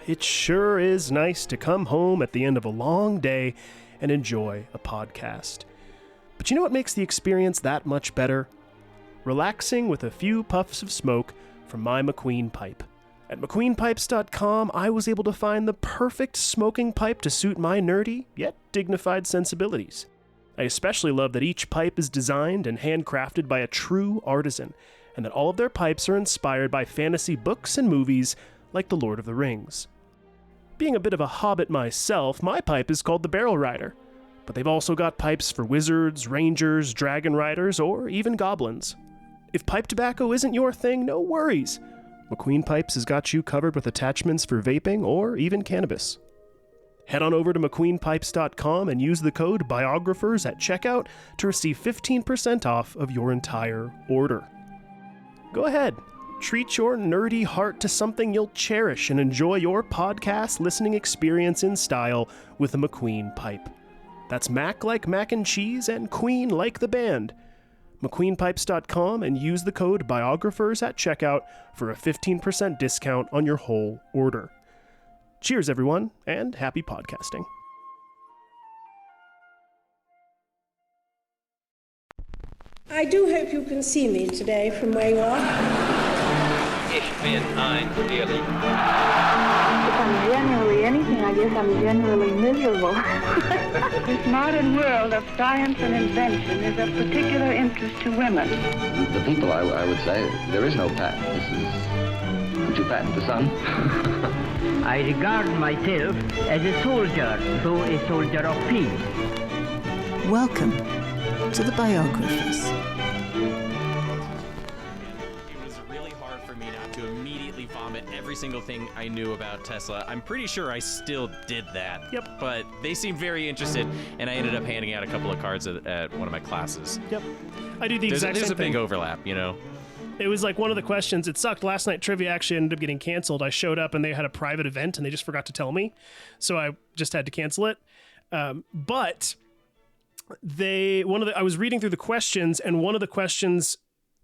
it sure is nice to come home at the end of a long day and enjoy a podcast. But you know what makes the experience that much better? Relaxing with a few puffs of smoke from my McQueen pipe. At McQueenPipes.com, I was able to find the perfect smoking pipe to suit my nerdy, yet dignified sensibilities. I especially love that each pipe is designed and handcrafted by a true artisan, and that all of their pipes are inspired by fantasy books and movies like The Lord of the Rings. Being a bit of a hobbit myself, my pipe is called the Barrel Rider, but they've also got pipes for wizards, rangers, dragon riders, or even goblins. If pipe tobacco isn't your thing, no worries. McQueen Pipes has got you covered with attachments for vaping or even cannabis. Head on over to McQueenPipes.com and use the code BIOGRAPHERS at checkout to receive 15% off of your entire order. Go ahead, treat your nerdy heart to something you'll cherish and enjoy your podcast listening experience in style with a McQueen pipe. That's Mac like mac and cheese and Queen like the band. McQueenPipes.com and use the code BIOGRAPHERS at checkout for a 15% discount on your whole order. Cheers, everyone, and happy podcasting. I do hope you can see me today from where you are. Ich bin ein Irrlicht. If I'm generally anything, I guess I'm generally miserable. This modern world of science and invention is of particular interest to women. The people, I would say, there is no patent. This is... Would you patent the sun? I regard myself as a soldier, though a soldier of peace. Welcome to the Biographers. It was really hard for me not to immediately vomit every single thing I knew about Tesla. I'm pretty sure I still did that. Yep. But they seemed very interested, and I ended up handing out a couple of cards at one of my classes. Yep. I do the exact same There's a thing. big overlap, you know? It was like one of the questions. It sucked. Last night, trivia actually ended up getting canceled. I showed up and they had a private event and they just forgot to tell me. So I just had to cancel it. But I was reading through the questions, and one of the questions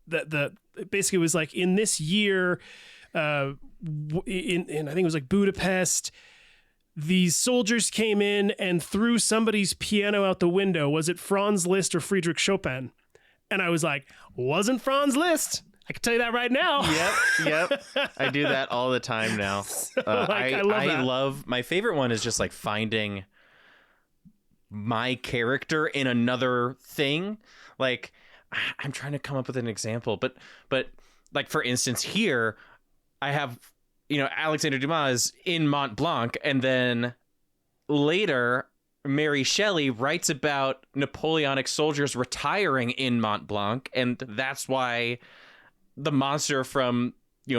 that basically was like, in this year, in I think it was like Budapest, these soldiers came in and threw somebody's piano out the window. Was it Franz Liszt or Friedrich Chopin? And I was like, wasn't Franz Liszt. I can tell you that right now. Yep. I do that all the time now. I love that. My favorite one is just like finding my character in another thing. Like, I'm trying to come up with an example, but like, for instance, here I have, Alexandre Dumas in Mont Blanc, and then later Mary Shelley writes about Napoleonic soldiers retiring in Mont Blanc, and that's why the monster from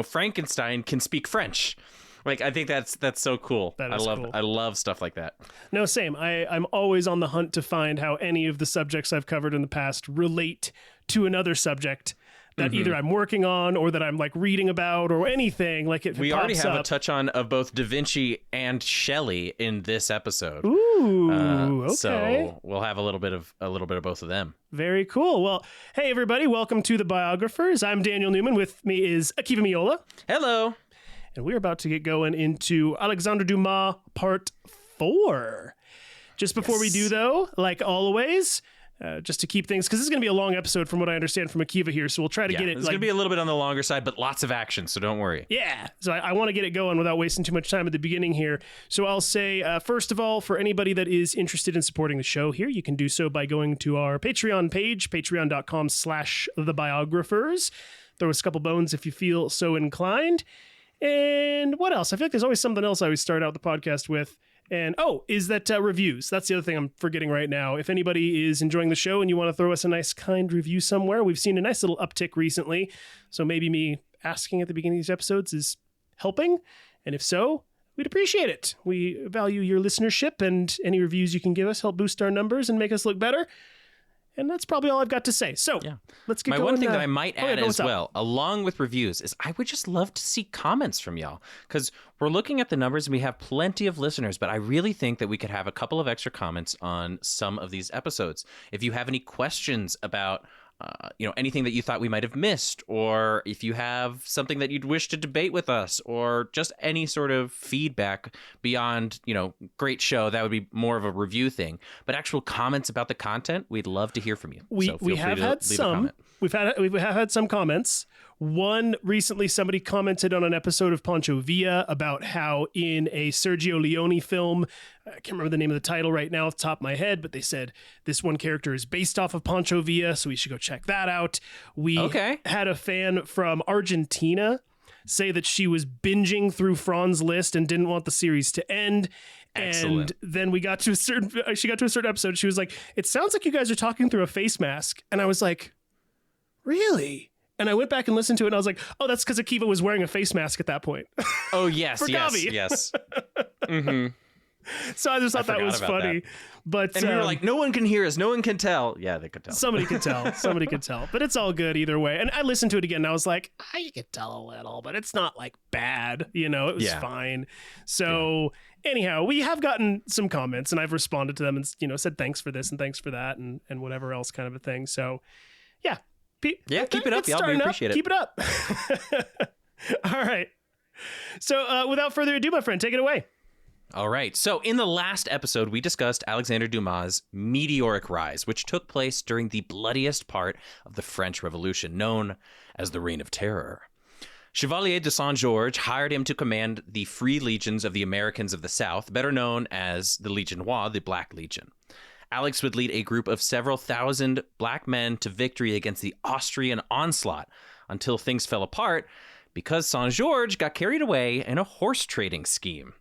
Frankenstein can speak French. Like, I think that's so cool. That is cool. I love stuff like that. No, same. I'm always on the hunt to find how any of the subjects I've covered in the past relate to another subject that either I'm working on or that I'm like reading about or anything. Like, we already have a touch on of both Da Vinci and Shelley in this episode. Ooh, okay. So we'll have a little bit of both of them. Very cool. Well, hey everybody, welcome to the Biographers. I'm Daniel Newman. With me is Akiva Miola. Hello. And we're about to get going into Alexandre Dumas Part 4. Just before we do, though, like always, just to keep things, because this is going to be a long episode from what I understand from Akiva here, so we'll try to get it. It's going to be a little bit on the longer side, but lots of action, so don't worry. Yeah, so I want to get it going without wasting too much time at the beginning here. So I'll say, first of all, for anybody that is interested in supporting the show here, you can do so by going to our Patreon page, patreon.com/thebiographers. Throw us a couple bones if you feel so inclined. And what else? I feel like there's always something else I always start out the podcast with. And is that reviews. That's the other thing I'm forgetting right now. If anybody is enjoying the show and you want to throw us a nice, kind review somewhere, we've seen a nice little uptick recently. So maybe me asking at the beginning of these episodes is helping. And if so, we'd appreciate it. We value your listenership, and any reviews you can give us help boost our numbers and make us look better. And that's probably all I've got to say. So let's get going. My one thing that I might add as up? well, along with reviews, is I would just love to see comments from y'all. Because we're looking at the numbers and we have plenty of listeners, but I really think that we could have a couple of extra comments on some of these episodes. If you have any questions about anything that you thought we might have missed, or if you have something that you'd wish to debate with us, or just any sort of feedback beyond, great show. That would be more of a review thing. But actual comments about the content, we'd love to hear from you. We have had some. We have had some comments. One, recently somebody commented on an episode of Pancho Villa about how in a Sergio Leone film, I can't remember the name of the title right now off the top of my head, but they said this one character is based off of Pancho Villa, so we should go check that out. We had a fan from Argentina say that she was binging through Fran's List and didn't want the series to end. Excellent. And then she got to a certain episode. She was like, it sounds like you guys are talking through a face mask. And I was like, really? And I went back and listened to it, and I was like, oh, that's because Akiva was wearing a face mask at that point. Oh, yes, For Gavi. yes. Mm-hmm. So I just thought that was funny. That. But we were like, no one can hear us. No one can tell. Yeah, they could tell. Somebody could tell. Somebody could tell. But it's all good either way. And I listened to it again, and I was like, you could tell a little, but it's not like bad. It was fine. So anyhow, we have gotten some comments, and I've responded to them and, said thanks for this and thanks for that and whatever else kind of a thing. So, yeah. Keep it up, y'all. We appreciate it. Keep it up. All right. So without further ado, my friend, take it away. All right. So in the last episode, we discussed Alexandre Dumas' meteoric rise, which took place during the bloodiest part of the French Revolution, known as the Reign of Terror. Chevalier de Saint-Georges hired him to command the Free Legions of the Americans of the South, better known as the Légion Noire, the Black Legion. Alex would lead a group of several thousand black men to victory against the Austrian onslaught until things fell apart because Saint-Georges got carried away in a horse trading scheme.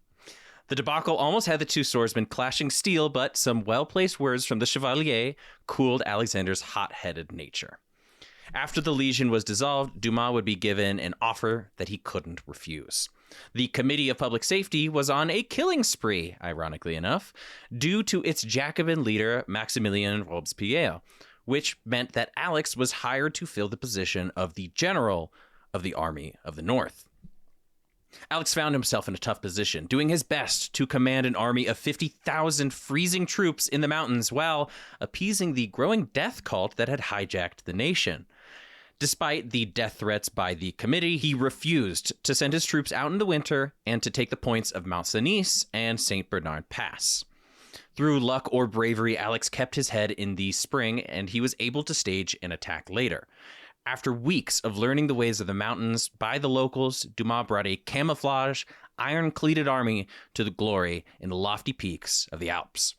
The debacle almost had the two swordsmen clashing steel, but some well-placed words from the Chevalier cooled Alexander's hot-headed nature. After the Legion was dissolved, Dumas would be given an offer that he couldn't refuse. The Committee of Public Safety was on a killing spree, ironically enough, due to its Jacobin leader, Maximilien Robespierre, which meant that Alex was hired to fill the position of the general of the Army of the North. Alex found himself in a tough position, doing his best to command an army of 50,000 freezing troops in the mountains while appeasing the growing death cult that had hijacked the nation. Despite the death threats by the committee, he refused to send his troops out in the winter and to take the points of Mount Cenis and St. Bernard Pass. Through luck or bravery, Alex kept his head in the spring, and he was able to stage an attack later. After weeks of learning the ways of the mountains by the locals, Dumas brought a camouflage, iron-cleated army to the glory in the lofty peaks of the Alps.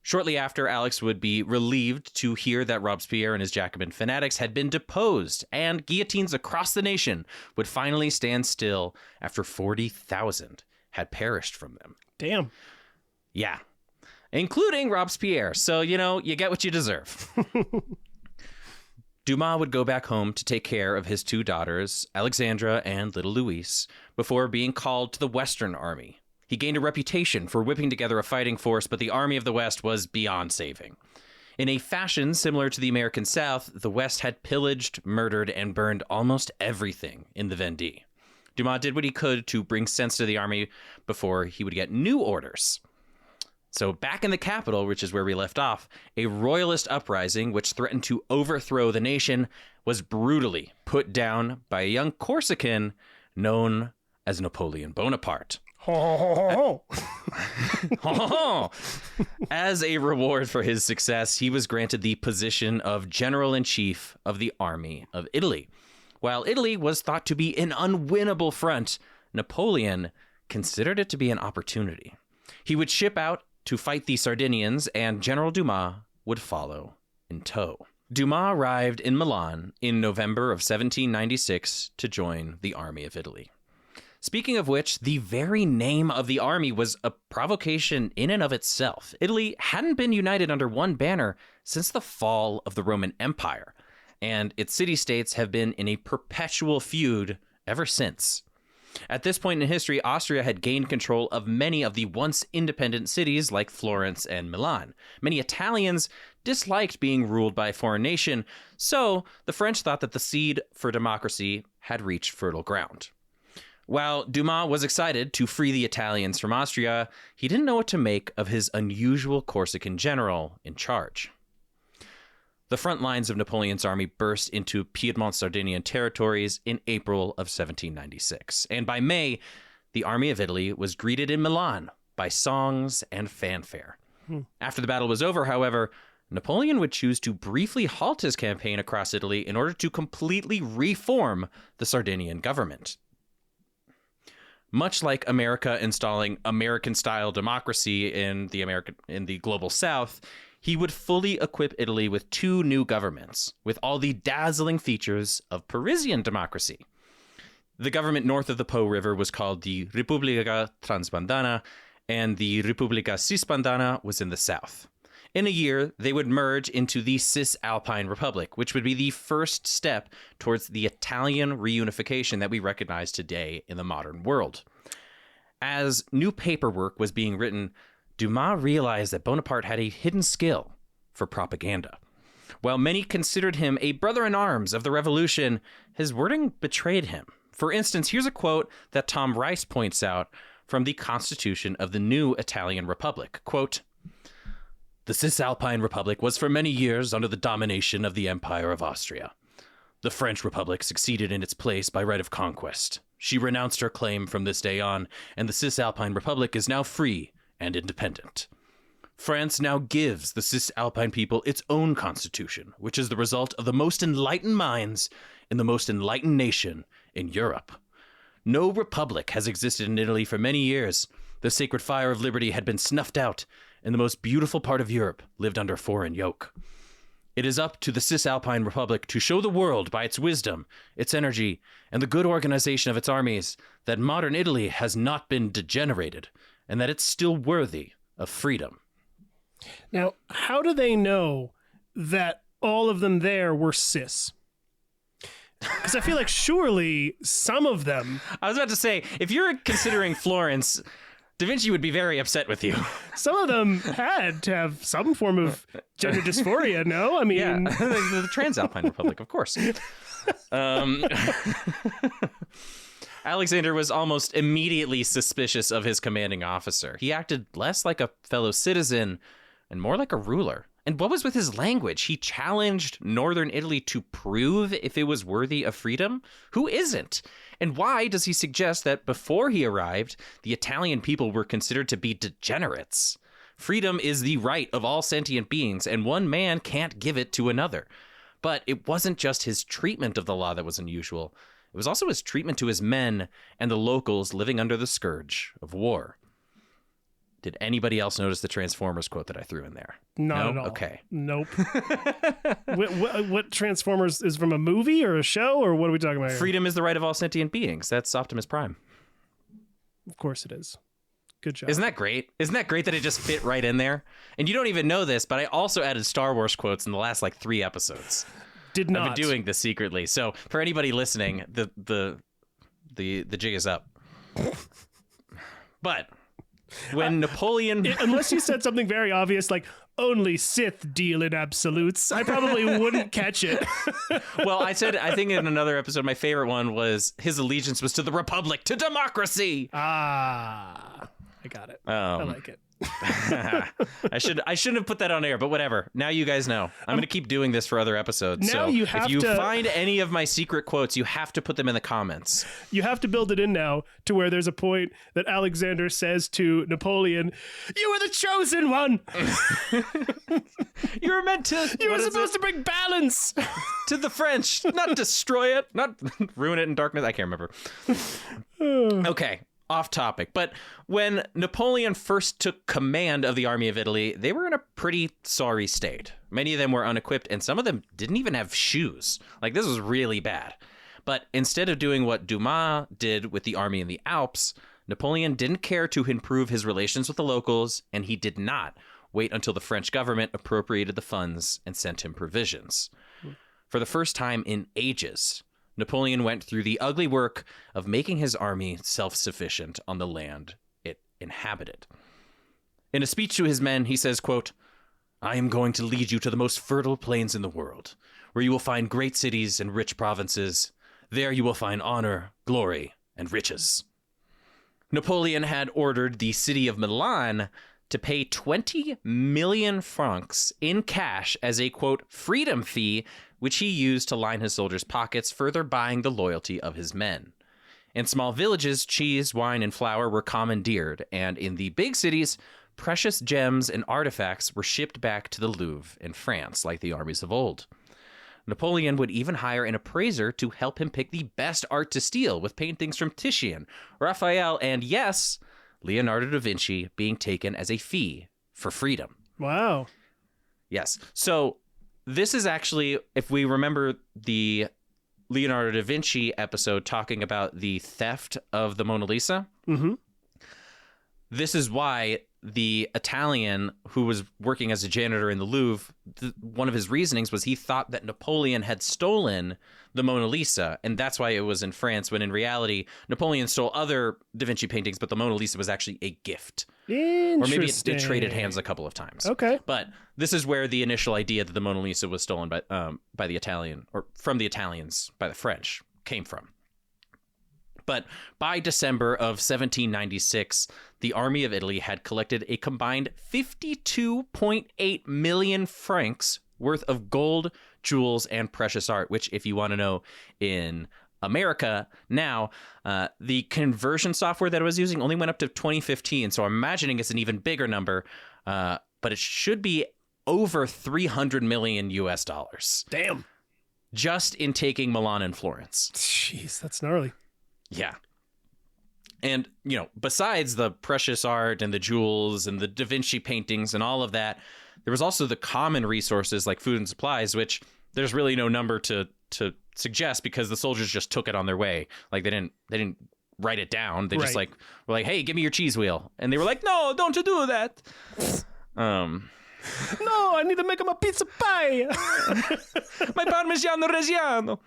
Shortly after, Alex would be relieved to hear that Robespierre and his Jacobin fanatics had been deposed, and guillotines across the nation would finally stand still after 40,000 had perished from them. Damn. Yeah. Including Robespierre. So, you get what you deserve. Dumas would go back home to take care of his two daughters, Alexandra and little Louise, before being called to the Western Army. He gained a reputation for whipping together a fighting force, but the Army of the West was beyond saving. In a fashion similar to the American South, the West had pillaged, murdered, and burned almost everything in the Vendée. Dumas did what he could to bring sense to the army before he would get new orders. So back in the capital, which is where we left off, a royalist uprising which threatened to overthrow the nation was brutally put down by a young Corsican known as Napoleon Bonaparte. As a reward for his success, he was granted the position of General-in-Chief of the Army of Italy. While Italy was thought to be an unwinnable front, Napoleon considered it to be an opportunity. He would ship out to fight the Sardinians, and General Dumas would follow in tow. Dumas arrived in Milan in November of 1796 to join the Army of Italy. Speaking of which, the very name of the army was a provocation in and of itself. Italy hadn't been united under one banner since the fall of the Roman Empire, and its city-states have been in a perpetual feud ever since. At this point in history, Austria had gained control of many of the once independent cities like Florence and Milan. Many Italians disliked being ruled by a foreign nation, so the French thought that the seed for democracy had reached fertile ground. While Dumas was excited to free the Italians from Austria, he didn't know what to make of his unusual Corsican general in charge. The front lines of Napoleon's army burst into Piedmont-Sardinian territories in April of 1796. And by May, the army of Italy was greeted in Milan by songs and fanfare. After the battle was over, however, Napoleon would choose to briefly halt his campaign across Italy in order to completely reform the Sardinian government. Much like America installing American-style democracy in the global South, he would fully equip Italy with 2 new governments, with all the dazzling features of Parisian democracy. The government north of the Po River was called the Repubblica Transpadana, and the Repubblica Cispadana was in the south. In a year, they would merge into the Cisalpine Republic, which would be the first step towards the Italian reunification that we recognize today in the modern world. As new paperwork was being written, Dumas realized that Bonaparte had a hidden skill for propaganda. While many considered him a brother-in-arms of the revolution, his wording betrayed him. For instance, here's a quote that Tom Rice points out from the Constitution of the new Italian Republic. Quote, "The Cisalpine Republic was for many years under the domination of the Empire of Austria. The French Republic succeeded in its place by right of conquest. She renounced her claim from this day on, and the Cisalpine Republic is now free and independent. France now gives the Cisalpine people its own constitution, which is the result of the most enlightened minds in the most enlightened nation in Europe. No republic has existed in Italy for many years. The sacred fire of liberty had been snuffed out, and the most beautiful part of Europe lived under foreign yoke. It is up to the Cisalpine Republic to show the world by its wisdom, its energy, and the good organization of its armies that modern Italy has not been degenerated, and that it's still worthy of freedom." Now, how do they know that all of them there were cis? Because I feel like surely some of them... I was about to say, if you're considering Florence, Da Vinci would be very upset with you. Some of them had to have some form of gender dysphoria, no? I mean... Yeah, the Transalpine Republic, of course. Alexander was almost immediately suspicious of his commanding officer. He acted less like a fellow citizen and more like a ruler. And what was with his language? He challenged northern Italy to prove if it was worthy of freedom? Who isn't? And why does he suggest that before he arrived, the Italian people were considered to be degenerates? Freedom is the right of all sentient beings, and one man can't give it to another. But it wasn't just his treatment of the law that was unusual. It was also his treatment to his men and the locals living under the scourge of war. Did anybody else notice the Transformers quote that I threw in there? Not at all. Okay. Nope. what Transformers is from a movie or a show, or what are we talking about here? Freedom is the right of all sentient beings. That's Optimus Prime. Of course it is. Good job. Isn't that great? Isn't that great that it just fit right in there? And you don't even know this, but I also added Star Wars quotes in the last 3 episodes. Did not. I've been doing this secretly. So for anybody listening, the jig is up. But when Napoleon... Unless you said something very obvious like, only Sith deal in absolutes, I probably wouldn't catch it. Well, I think in another episode, my favorite one was his allegiance was to the Republic, to democracy. Ah, I got it. I like it. I shouldn't have put that on air, but whatever. Now you guys know. I'm going to keep doing this for other episodes. Now so you have if you to find any of my secret quotes, you have to put them in the comments. You have to build it in now to where there's a point that Alexander says to Napoleon, "You were the chosen one. You were meant to. You were supposed to bring balance to the French, not destroy it, not ruin it in darkness." I can't remember. Okay. Off topic, but when Napoleon first took command of the army of Italy, they were in a pretty sorry state. Many of them were unequipped, and some of them didn't even have shoes. This was really bad. But instead of doing what Dumas did with the army in the Alps, Napoleon didn't care to improve his relations with the locals, and he did not wait until the French government appropriated the funds and sent him provisions. For the first time in ages, Napoleon went through the ugly work of making his army self-sufficient on the land it inhabited. In a speech to his men, he says, quote, "I am going to lead you to the most fertile plains in the world, where you will find great cities and rich provinces. There you will find honor, glory, and riches." Napoleon had ordered the city of Milan to pay 20 million francs in cash as a, quote, freedom fee, which he used to line his soldiers' pockets, further buying the loyalty of his men. In small villages, cheese, wine, and flour were commandeered, and in the big cities, precious gems and artifacts were shipped back to the Louvre in France, like the armies of old. Napoleon would even hire an appraiser to help him pick the best art to steal, with paintings from Titian, Raphael, and yes, Leonardo da Vinci being taken as a fee for freedom. Wow. Yes. So this is actually, if we remember the Leonardo da Vinci episode talking about the theft of the Mona Lisa, this is why the Italian who was working as a janitor in the Louvre, one of his reasonings was he thought that Napoleon had stolen the Mona Lisa, and that's why it was in France, when in reality, Napoleon stole other Da Vinci paintings, but the Mona Lisa was actually a gift. Interesting. Or maybe it traded hands a couple of times. Okay. But this is where the initial idea that the Mona Lisa was stolen by the Italian, or from the Italians, by the French, came from. But by December of 1796, the army of Italy had collected a combined 52.8 million francs worth of gold, jewels, and precious art, which, if you want to know, in America now, the conversion software that I was using only went up to 2015, so I'm imagining it's an even bigger number, but it should be over 300 million US dollars. Damn. Just in taking Milan and Florence. Jeez, that's gnarly. Yeah. And, you know, besides the precious art and the jewels and the Da Vinci paintings and all of that, there was also the common resources like food and supplies, which there's really no number to suggest because the soldiers just took it on their way. Like they didn't write it down. They just were like, hey, give me your cheese wheel. And they were like, no, don't you do that. No, I need to make him a pizza pie. My Parmigiano Reggiano.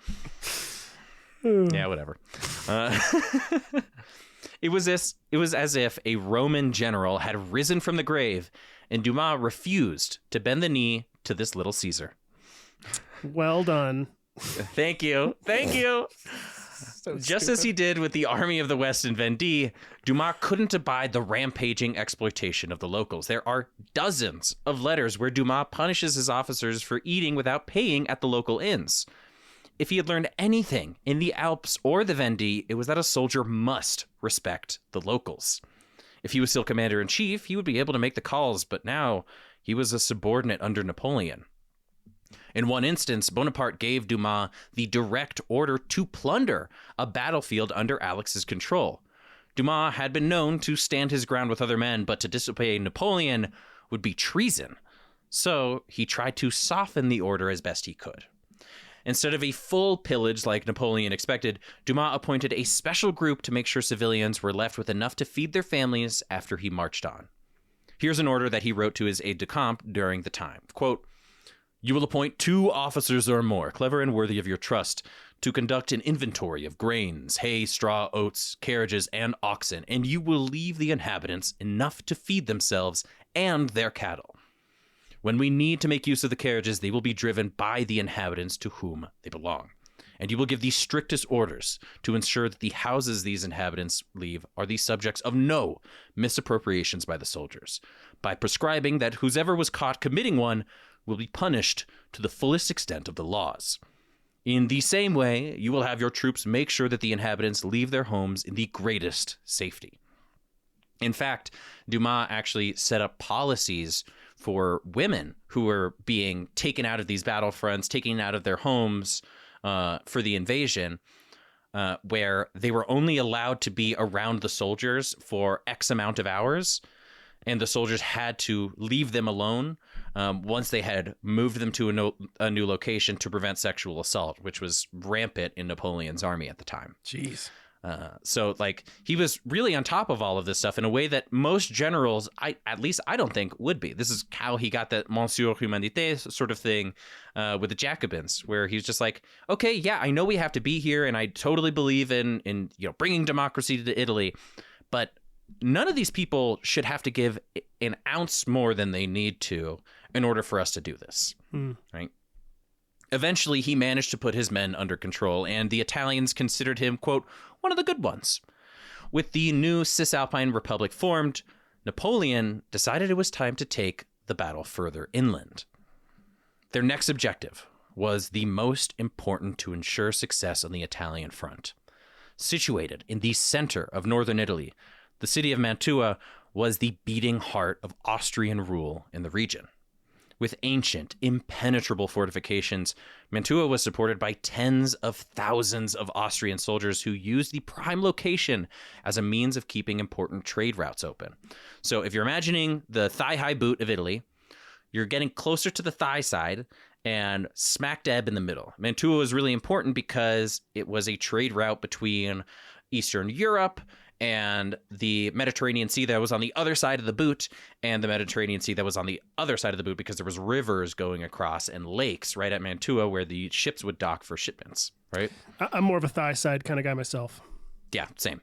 Yeah, whatever. It was as if a Roman general had risen from the grave, and Dumas refused to bend the knee to this little Caesar. Well done. Thank you. So just as he did with the army of the West in Vendée, Dumas couldn't abide the rampaging exploitation of the locals. There are dozens of letters where Dumas punishes his officers for eating without paying at the local inns. If he had learned anything in the Alps or the Vendée, it was that a soldier must respect the locals. If he was still commander-in-chief, he would be able to make the calls, but now he was a subordinate under Napoleon. In one instance, Bonaparte gave Dumas the direct order to plunder a battlefield under Alex's control. Dumas had been known to stand his ground with other men, but to disobey Napoleon would be treason. So he tried to soften the order as best he could. Instead of a full pillage like Napoleon expected, Dumas appointed a special group to make sure civilians were left with enough to feed their families after he marched on. Here's an order that he wrote to his aide-de-camp during the time. Quote, "You will appoint 2 officers or more, clever and worthy of your trust, to conduct an inventory of grains, hay, straw, oats, carriages, and oxen, and you will leave the inhabitants enough to feed themselves and their cattle. When we need to make use of the carriages, they will be driven by the inhabitants to whom they belong. And you will give the strictest orders to ensure that the houses these inhabitants leave are the subjects of no misappropriations by the soldiers, by prescribing that whoever was caught committing one will be punished to the fullest extent of the laws. In the same way, you will have your troops make sure that the inhabitants leave their homes in the greatest safety." In fact, Dumas actually set up policies for women who were being taken out of these battlefronts, taken out of their homes for the invasion, where they were only allowed to be around the soldiers for X amount of hours, and the soldiers had to leave them alone once they had moved them to a new location to prevent sexual assault, which was rampant in Napoleon's army at the time. Jeez. So like he was really on top of all of this stuff in a way that most generals, at least I don't think, would be. This is how he got that Monsieur Humanité sort of thing with the Jacobins, where he's just like, okay, yeah, I know we have to be here, and I totally believe in bringing democracy to Italy, but none of these people should have to give an ounce more than they need to in order for us to do this, right? Eventually, he managed to put his men under control, and the Italians considered him, quote, one of the good ones. With the new Cisalpine Republic formed, Napoleon decided it was time to take the battle further inland. Their next objective was the most important to ensure success on the Italian front. Situated in the center of northern Italy, the city of Mantua was the beating heart of Austrian rule in the region. With ancient, impenetrable fortifications, Mantua was supported by tens of thousands of Austrian soldiers who used the prime location as a means of keeping important trade routes open. So if you're imagining the thigh-high boot of Italy, you're getting closer to the thigh side and smack dab in the middle. Mantua was really important because it was a trade route between Eastern Europe and the Mediterranean Sea that was on the other side of the boot, and the Mediterranean Sea that was on the other side of the boot, because there was rivers going across and lakes right at Mantua where the ships would dock for shipments, right? I'm more of a thigh side kind of guy myself. Yeah, same.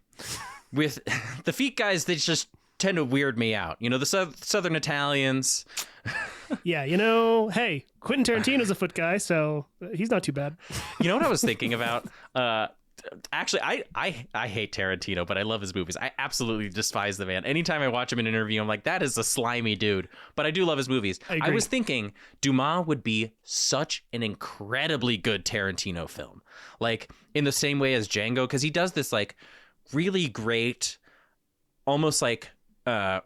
With the feet guys, they just tend to weird me out. You know, the Southern Italians. Yeah, you know, hey, Quentin Tarantino's a foot guy, so he's not too bad. You know what I was thinking about? Actually, I hate Tarantino, but I love his movies. I absolutely despise the man. Anytime I watch him in an interview, I'm like, that is a slimy dude. But I do love his movies. I was thinking Dumas would be such an incredibly good Tarantino film. Like, in the same way as Django, because he does this, like, really great, almost like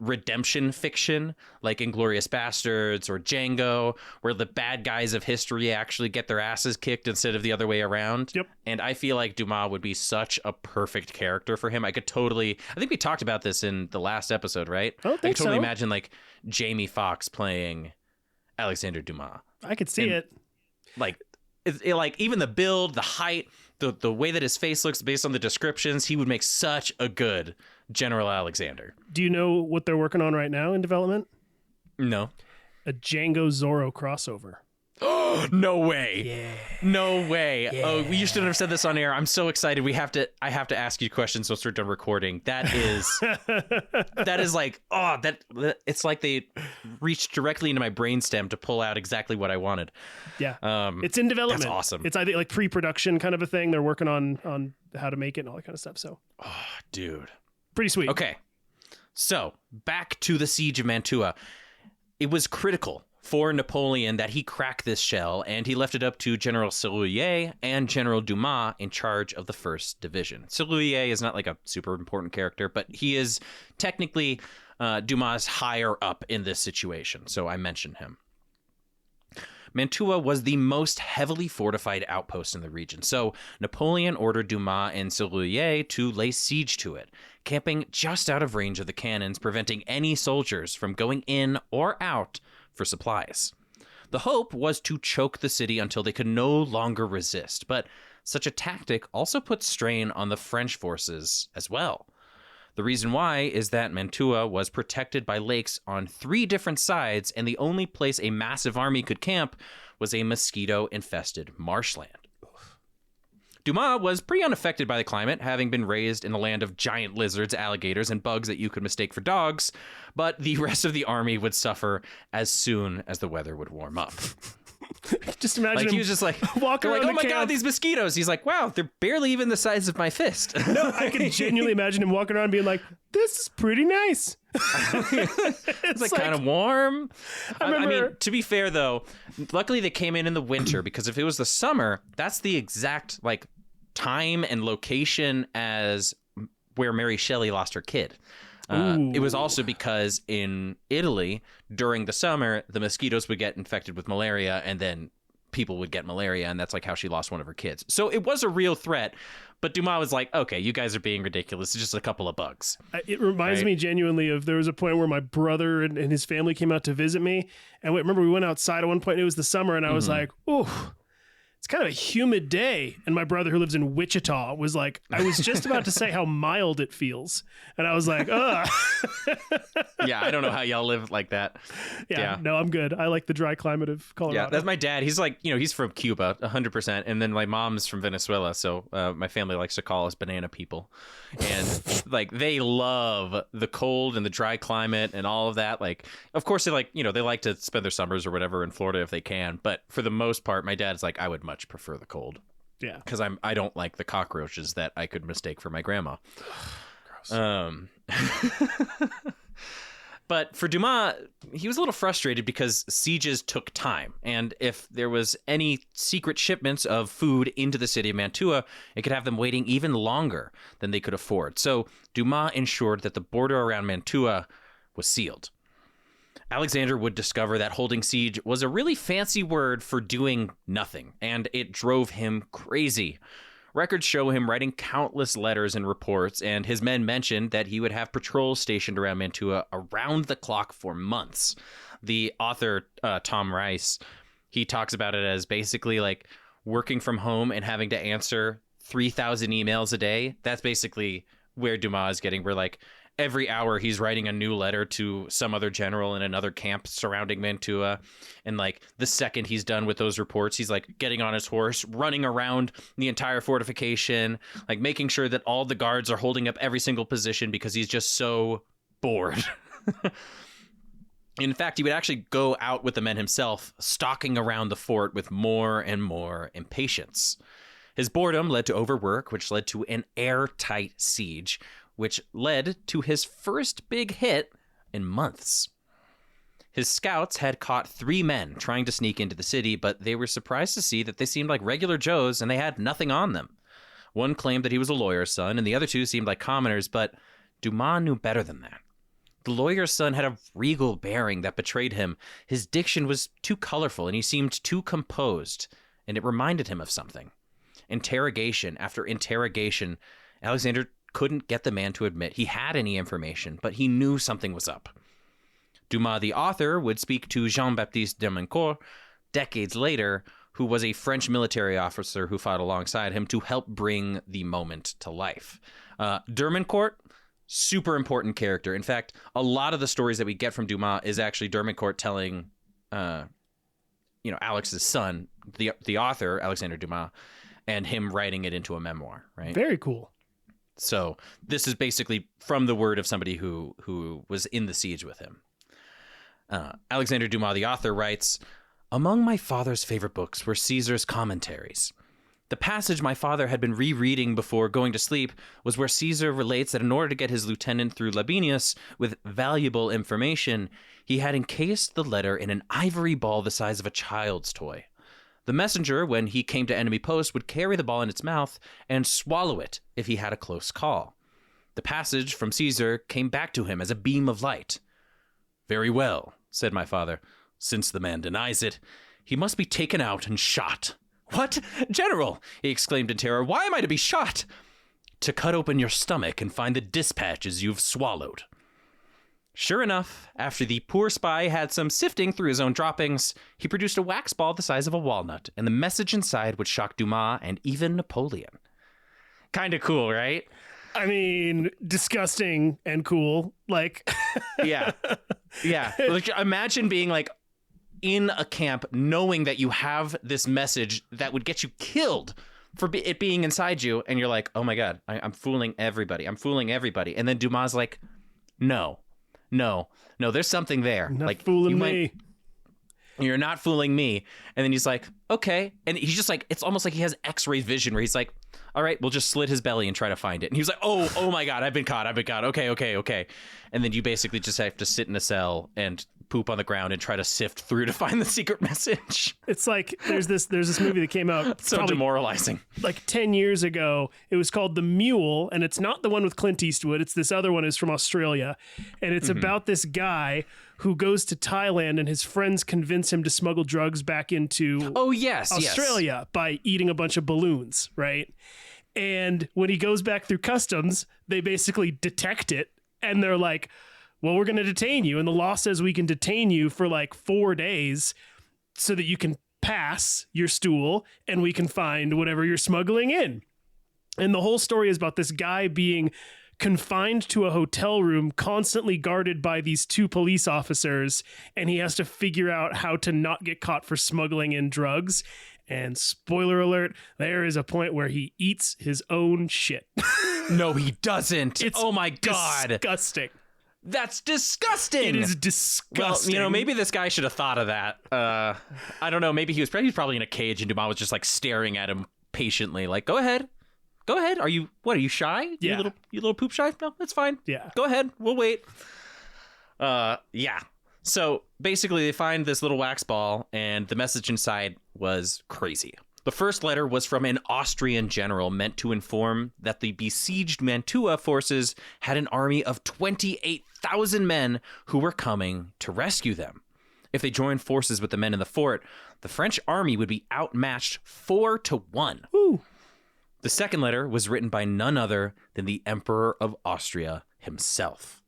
redemption fiction, like Inglourious Bastards or Django, where the bad guys of history actually get their asses kicked instead of the other way around. Yep. And I feel like Dumas would be such a perfect character for him. I think we talked about this in the last episode, right? I don't think I could totally so. imagine like Jamie Foxx playing Alexandre Dumas. I could see it. Like, like even the build, the height, the way that his face looks based on the descriptions, he would make such a good General Alexander. Do you know what they're working on right now in development? No. A Django Zorro crossover. No way. Yeah. No way. Yeah. Oh, you shouldn't have said this on air. I'm so excited. I have to ask you questions once we're done recording. That is like, it's like they reached directly into my brainstem to pull out exactly what I wanted. Yeah. It's in development. That's awesome. It's, I think, like pre-production kind of a thing. They're working on how to make it and all that kind of stuff. So, Dude. pretty sweet. Okay. So, back to the siege of Mantua. It was critical for Napoleon that he crack this shell, and he left it up to General Serrurier and General Dumas in charge of the 1st Division. Serrurier is not like a super important character, but he is technically Dumas higher up in this situation, so I mentioned him. Mantua was the most heavily fortified outpost in the region, so Napoleon ordered Dumas and Serrurier to lay siege to it, camping just out of range of the cannons, preventing any soldiers from going in or out for supplies. The hope was to choke the city until they could no longer resist, but such a tactic also put strain on the French forces as well. The reason why is that Mantua was protected by lakes on 3 different sides, and the only place a massive army could camp was a mosquito-infested marshland. Dumas was pretty unaffected by the climate, having been raised in a land of giant lizards, alligators, and bugs that you could mistake for dogs, but the rest of the army would suffer as soon as the weather would warm up. Just imagine like him he was just like, walking around oh my the god, camp. these mosquitoes. He's like, wow, they're barely even the size of my fist. No, I can genuinely imagine him walking around being like, this is pretty nice. It's like kind of warm. I mean, to be fair though, luckily they came in the winter, because if it was the summer, that's the exact like time and location as where Mary Shelley lost her kid. It was also because in Italy, during the summer, the mosquitoes would get infected with malaria, and then people would get malaria, and that's like how she lost one of her kids. So it was a real threat, but Dumas was like, okay, you guys are being ridiculous. It's just a couple of bugs. It reminds me genuinely of, there was a point where my brother and his family came out to visit me, and remember we went outside at one point, and it was the summer, and I was like, ooh, it's kind of a humid day. And my brother, who lives in Wichita, was like, I was just about to say how mild it feels. And I was like, ugh. Yeah, I don't know how y'all live like that. Yeah, no, I'm good. I like the dry climate of Colorado. Yeah, that's my dad. He's like, he's from Cuba, 100%. And then my mom's from Venezuela. So my family likes to call us banana people. And like, they love the cold and the dry climate and all of that. Like, of course, they like, they like to spend their summers or whatever in Florida if they can. But for the most part, my dad's like, I would much prefer the cold. Yeah. Because I don't like the cockroaches that I could mistake for my grandma. But for Dumas, he was a little frustrated because sieges took time. And if there was any secret shipments of food into the city of Mantua, it could have them waiting even longer than they could afford. So Dumas ensured that the border around Mantua was sealed. Alexander would discover that holding siege was a really fancy word for doing nothing, and it drove him crazy. Records show him writing countless letters and reports, and his men mentioned that he would have patrols stationed around Mantua around the clock for months. The author, Tom Rice, he talks about it as basically like working from home and having to answer 3,000 emails a day. That's basically where Dumas is getting, where like every hour he's writing a new letter to some other general in another camp surrounding Mantua. And like the second he's done with those reports, he's like getting on his horse, running around the entire fortification, like making sure that all the guards are holding up every single position because he's just so bored. In fact, he would actually go out with the men himself, stalking around the fort with more and more impatience. His boredom led to overwork, which led to an airtight siege, which led to his first big hit in months. His scouts had caught 3 men trying to sneak into the city, but they were surprised to see that they seemed like regular Joes and they had nothing on them. One claimed that he was a lawyer's son, and the other 2 seemed like commoners, but Dumas knew better than that. The lawyer's son had a regal bearing that betrayed him. His diction was too colorful, and he seemed too composed, and it reminded him of something. Interrogation after interrogation, Alexander couldn't get the man to admit he had any information, but he knew something was up. Dumas, the author, would speak to Jean-Baptiste Dermancourt decades later, who was a French military officer who fought alongside him to help bring the moment to life. Dermancourt, super important character. In fact, a lot of the stories that we get from Dumas is actually Dermancourt telling, Alex's son, the author, Alexandre Dumas, and him writing it into a memoir, right? Very cool. So this is basically from the word of somebody who was in the siege with him. Alexandre Dumas, the author, writes, "Among my father's favorite books were Caesar's commentaries. The passage my father had been rereading before going to sleep was where Caesar relates that in order to get his lieutenant through Labienus with valuable information, he had encased the letter in an ivory ball the size of a child's toy. The messenger, when he came to enemy post, would carry the ball in its mouth and swallow it if he had a close call. The passage from Caesar came back to him as a beam of light. 'Very well,' said my father. 'Since the man denies it, he must be taken out and shot.' 'What? General!' he exclaimed in terror. 'Why am I to be shot?' 'To cut open your stomach and find the dispatches you've swallowed.' Sure enough, after the poor spy had some sifting through his own droppings, he produced a wax ball the size of a walnut, and the message inside would shock Dumas and even Napoleon. Kind of cool, right? I mean, disgusting and cool. Like, yeah. Like, imagine being like in a camp knowing that you have this message that would get you killed for it being inside you, and you're like, oh my God, I'm fooling everybody. And then Dumas like, no, there's something there. Not like fooling me. You're not fooling me. And then he's like, okay. And he's just like, it's almost like he has X-ray vision where he's like, all right, we'll just slit his belly and try to find it. And he was like, oh my God, I've been caught. Okay. And then you basically just have to sit in a cell and poop on the ground and try to sift through to find the secret message. It's like there's this movie that came out so demoralizing. Like 10 years ago. It was called The Mule, and it's not the one with Clint Eastwood. It's this other one. Is from Australia, and it's about this guy who goes to Thailand, and his friends convince him to smuggle drugs back into Australia by eating a bunch of balloons, right? And when he goes back through customs, they basically detect it, and they're like, well, we're going to detain you. And the law says we can detain you for like 4 days so that you can pass your stool and we can find whatever you're smuggling in. And the whole story is about this guy being confined to a hotel room, constantly guarded by these 2 police officers. And he has to figure out how to not get caught for smuggling in drugs. And spoiler alert, there is a point where he eats his own shit. No, he doesn't. Oh my God. Disgusting. That's disgusting. It is disgusting. Well, maybe this guy should have thought of that. I don't know. Maybe he was probably in a cage and Dumas was just like staring at him patiently. Like, go ahead. Are you shy? Yeah. You little poop shy? No, it's fine. Yeah. Go ahead. We'll wait. Yeah. So basically they find this little wax ball, and the message inside was crazy. The first letter was from an Austrian general meant to inform that the besieged Mantua forces had an army of 28,000 men who were coming to rescue them. If they joined forces with the men in the fort, the French army would be outmatched 4-1. Ooh. The second letter was written by none other than the Emperor of Austria himself.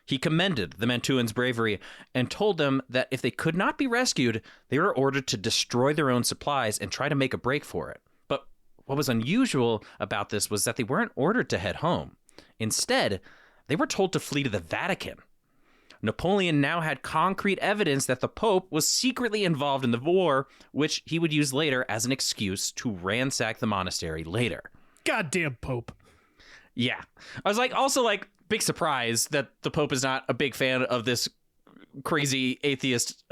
He commended the Mantuans' bravery and told them that if they could not be rescued, they were ordered to destroy their own supplies and try to make a break for it. But what was unusual about this was that they weren't ordered to head home. Instead, they were told to flee to the Vatican. Napoleon now had concrete evidence that the Pope was secretly involved in the war, which he would use later as an excuse to ransack the monastery later. Goddamn Pope. Yeah. I was also big surprise that the Pope is not a big fan of this crazy atheist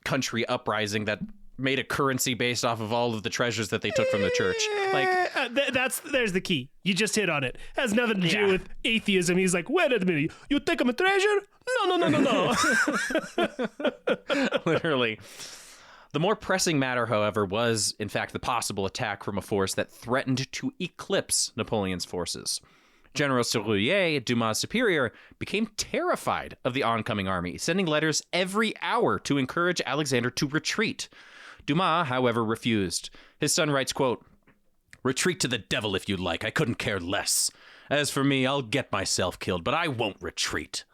country uprising that made a currency based off of all of the treasures that they took from the church. There's the key. You just hit on it. Has nothing to do with atheism. He's like, wait a minute, you take him a treasure? No. Literally. The more pressing matter, however, was, in fact, the possible attack from a force that threatened to eclipse Napoleon's forces. General Serrurier, Dumas' superior, became terrified of the oncoming army, sending letters every hour to encourage Alexander to retreat. Dumas, however, refused. His son writes, quote, "Retreat to the devil if you like. I couldn't care less. As for me, I'll get myself killed, but I won't retreat."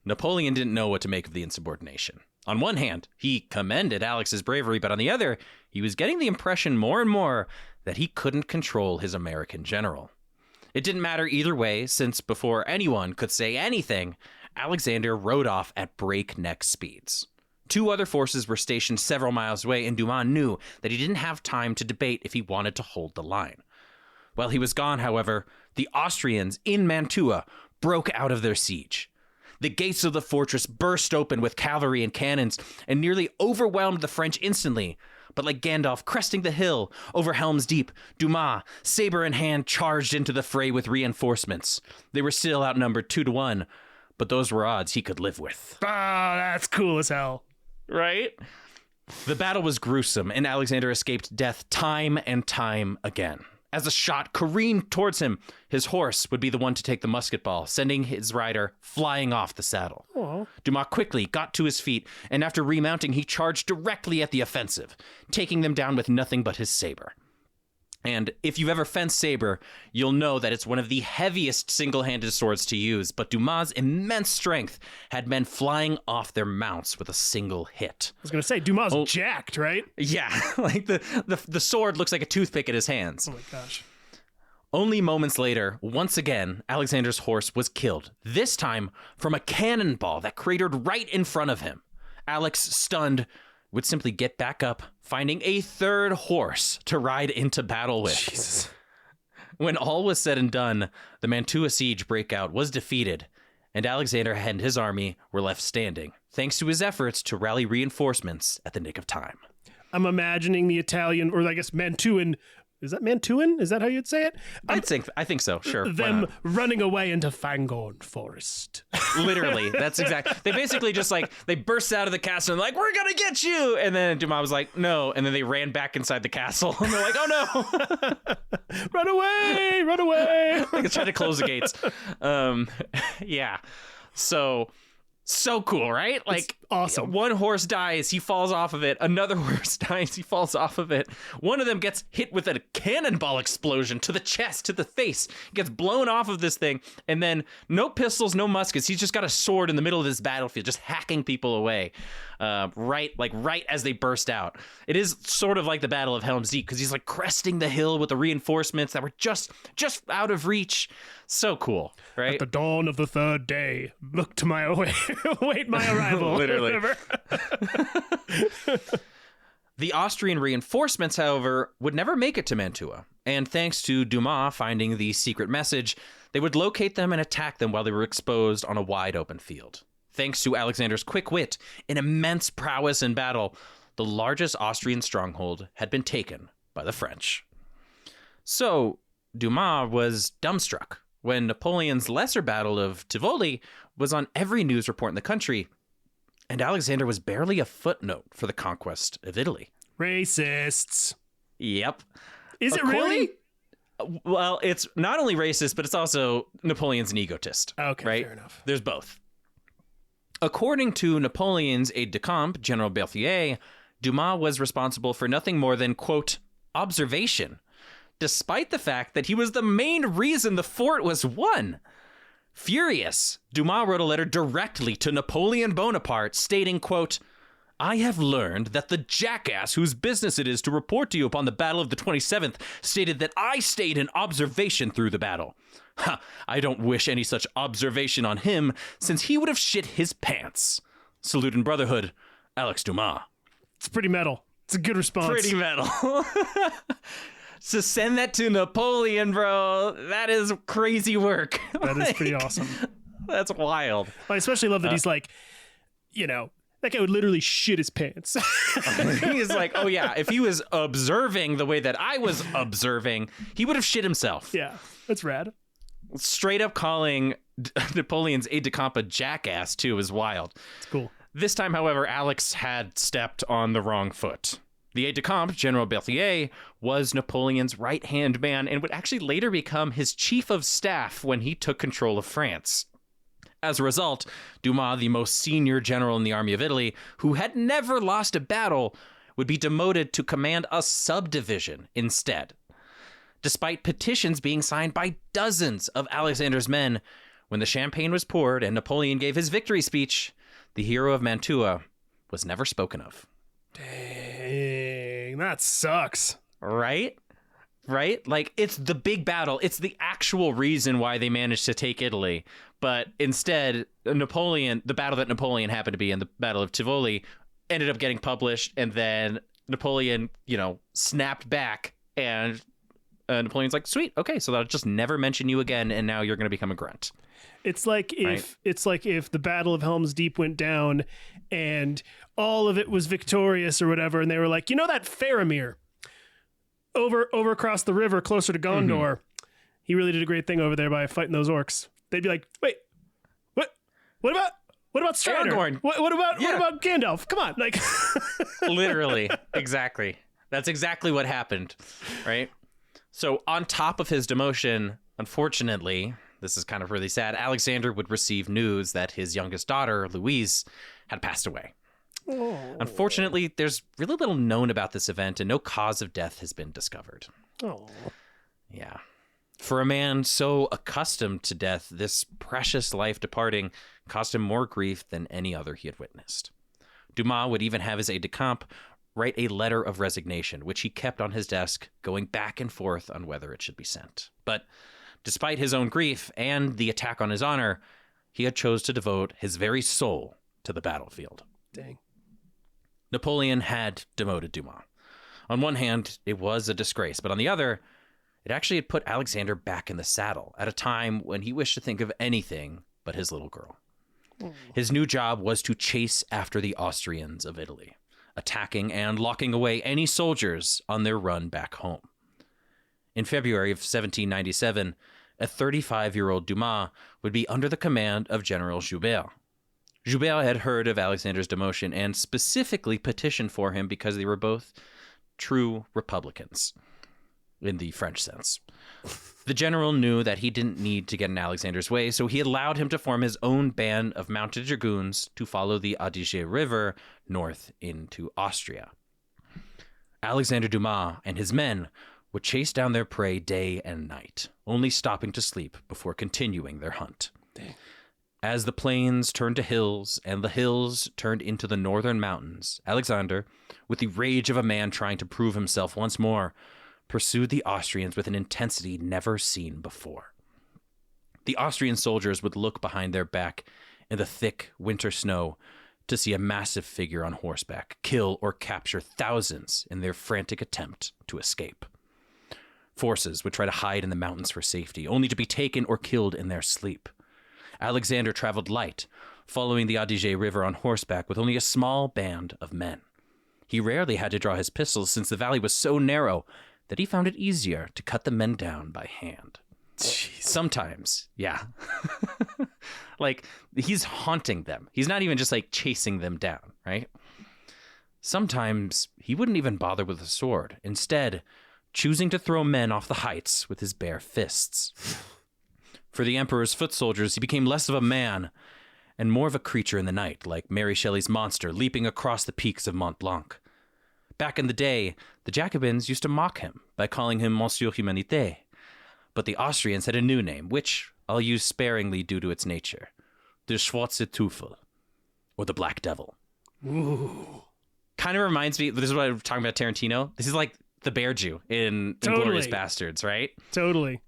Napoleon didn't know what to make of the insubordination. On one hand, he commended Alex's bravery, but on the other, he was getting the impression more and more that he couldn't control his American general. It didn't matter either way, since before anyone could say anything, Alexander rode off at breakneck speeds. Two other forces were stationed several miles away, and Dumas knew that he didn't have time to debate if he wanted to hold the line. While he was gone, however, the Austrians in Mantua broke out of their siege. The gates of the fortress burst open with cavalry and cannons and nearly overwhelmed the French instantly. But like Gandalf cresting the hill over Helm's Deep, Dumas, saber in hand, charged into the fray with reinforcements. They were still outnumbered 2-1, but those were odds he could live with. Ah, that's cool as hell. Right? The battle was gruesome, and Alexander escaped death time and time again. As a shot careened towards him, his horse would be the one to take the musket ball, sending his rider flying off the saddle. Aww. Dumas quickly got to his feet, and after remounting, he charged directly at the offensive, taking them down with nothing but his saber. And if you've ever fenced saber, you'll know that it's one of the heaviest single-handed swords to use, but Dumas' immense strength had men flying off their mounts with a single hit. I was going to say, Dumas jacked, right? Yeah, the sword looks like a toothpick in his hands. Oh my gosh. Only moments later, once again, Alexander's horse was killed, this time from a cannonball that cratered right in front of him. Alex, stunned, would simply get back up, finding a third horse to ride into battle with. Jesus. When all was said and done, the Mantua siege breakout was defeated, and Alexander and his army were left standing, thanks to his efforts to rally reinforcements at the nick of time. I'm imagining the Italian, or I guess Mantuan. Is that Mantuan? Is that how you'd say it? I think so, sure. Them running away into Fangorn Forest. Literally, that's exactly. They basically just they burst out of the castle and we're gonna get you. And then Dumas was like, no. And then they ran back inside the castle and they're like, oh no. Run away, run away. They tried to close the gates. Yeah. So cool, right? It's awesome. One horse dies, he falls off of it. Another horse dies, he falls off of it. One of them gets hit with a cannonball explosion to the chest, to the face. Gets blown off of this thing. And then no pistols, no muskets. He's just got a sword in the middle of this battlefield, just hacking people away. Right as they burst out. It is sort of like the Battle of Helm's Deep, because he's cresting the hill with the reinforcements that were just out of reach. So cool, right? At the dawn of the third day, look to my await my arrival. Literally. The Austrian reinforcements, however, would never make it to Mantua. And thanks to Dumas finding the secret message, they would locate them and attack them while they were exposed on a wide open field. Thanks to Alexander's quick wit and immense prowess in battle, the largest Austrian stronghold had been taken by the French. So Dumas was dumbstruck when Napoleon's lesser battle of Tivoli was on every news report in the country, and Alexander was barely a footnote for the conquest of Italy. Racists. Yep. Is it really? Well, it's not only racist, but it's also Napoleon's an egotist. Okay, right? fair enough. There's both. According to Napoleon's aide-de-camp, General Berthier, Dumas was responsible for nothing more than, quote, observation, despite the fact that he was the main reason the fort was won. Furious, Dumas wrote a letter directly to Napoleon Bonaparte stating, quote, I have learned that the jackass whose business it is to report to you upon the battle of the 27th stated that I stayed in observation through the battle. Ha, I don't wish any such observation on him, since he would have shit his pants. Salute and brotherhood, Alex Dumas. It's pretty metal. It's a good response. Pretty metal. So send that to Napoleon, bro. That is crazy work. That is pretty awesome. That's wild. I especially love that he's like, that guy would literally shit his pants. He's like, oh yeah, if he was observing the way that I was observing, he would have shit himself. Yeah, that's rad. Straight up calling Napoleon's aide-de-camp a jackass, too, is wild. It's cool. This time, however, Alex had stepped on the wrong foot. The aide-de-camp, General Berthier, was Napoleon's right-hand man and would actually later become his chief of staff when he took control of France. As a result, Dumas, the most senior general in the army of Italy, who had never lost a battle, would be demoted to command a subdivision instead. Despite petitions being signed by dozens of Alexander's men, when the champagne was poured and Napoleon gave his victory speech, the hero of Mantua was never spoken of. Dang, that sucks. Right? Like, it's the big battle. It's the actual reason why they managed to take Italy. But instead, Napoleon, the battle that Napoleon happened to be in, the Battle of Tivoli, ended up getting published. And then Napoleon, snapped back. And Napoleon's like, sweet, okay, so I'll just never mention you again. And now you're going to become a grunt. It's like if the Battle of Helm's Deep went down and all of it was victorious or whatever. And they were like, that Faramir over across the river closer to Gondor, he really did a great thing over there by fighting those orcs. They'd be like, wait, what about Strider? Aragorn. What about Gandalf? Come on, like literally, exactly. That's exactly what happened, right? So on top of his demotion, unfortunately, this is kind of really sad, Alexander would receive news that his youngest daughter, Louise, had passed away. Oh. Unfortunately, there's really little known about this event and no cause of death has been discovered. Oh. Yeah. For a man so accustomed to death, this precious life departing caused him more grief than any other he had witnessed. Dumas would even have his aide-de-camp write a letter of resignation, which he kept on his desk, going back and forth on whether it should be sent. But despite his own grief and the attack on his honor, he had chose to devote his very soul to the battlefield. Dang. Napoleon had demoted Dumas. On one hand, it was a disgrace, but on the other, it actually had put Alexander back in the saddle at a time when he wished to think of anything but his little girl. His new job was to chase after the Austrians of Italy, attacking and locking away any soldiers on their run back home. In February of 1797, a 35-year-old Dumas would be under the command of General Joubert. Joubert had heard of Alexander's demotion and specifically petitioned for him because they were both true Republicans, in the French sense. The general knew that he didn't need to get in Alexander's way, so he allowed him to form his own band of mounted dragoons to follow the Adige River north into Austria. Alexander Dumas and his men would chase down their prey day and night, only stopping to sleep before continuing their hunt. Dang. As the plains turned to hills and the hills turned into the northern mountains, Alexander, with the rage of a man trying to prove himself once more, pursued the Austrians with an intensity never seen before. The Austrian soldiers would look behind their back in the thick winter snow to see a massive figure on horseback kill or capture thousands in their frantic attempt to escape. Forces would try to hide in the mountains for safety, only to be taken or killed in their sleep. Alexander traveled light, following the Adige River on horseback with only a small band of men. He rarely had to draw his pistols since the valley was so narrow that he found it easier to cut the men down by hand. Jeez. Sometimes, yeah. Like, he's haunting them. He's not even just like chasing them down, right? Sometimes he wouldn't even bother with a sword, instead choosing to throw men off the heights with his bare fists. For the Emperor's foot soldiers, he became less of a man and more of a creature in the night, like Mary Shelley's monster leaping across the peaks of Mont Blanc. Back in the day, the Jacobins used to mock him by calling him Monsieur Humanité, but the Austrians had a new name, which I'll use sparingly due to its nature: the Schwarze Teufel, or the Black Devil. Ooh. Kind of reminds me, this is what I'm talking about Tarantino. This is like the Bear Jew in Inglourious Bastards, right? Totally.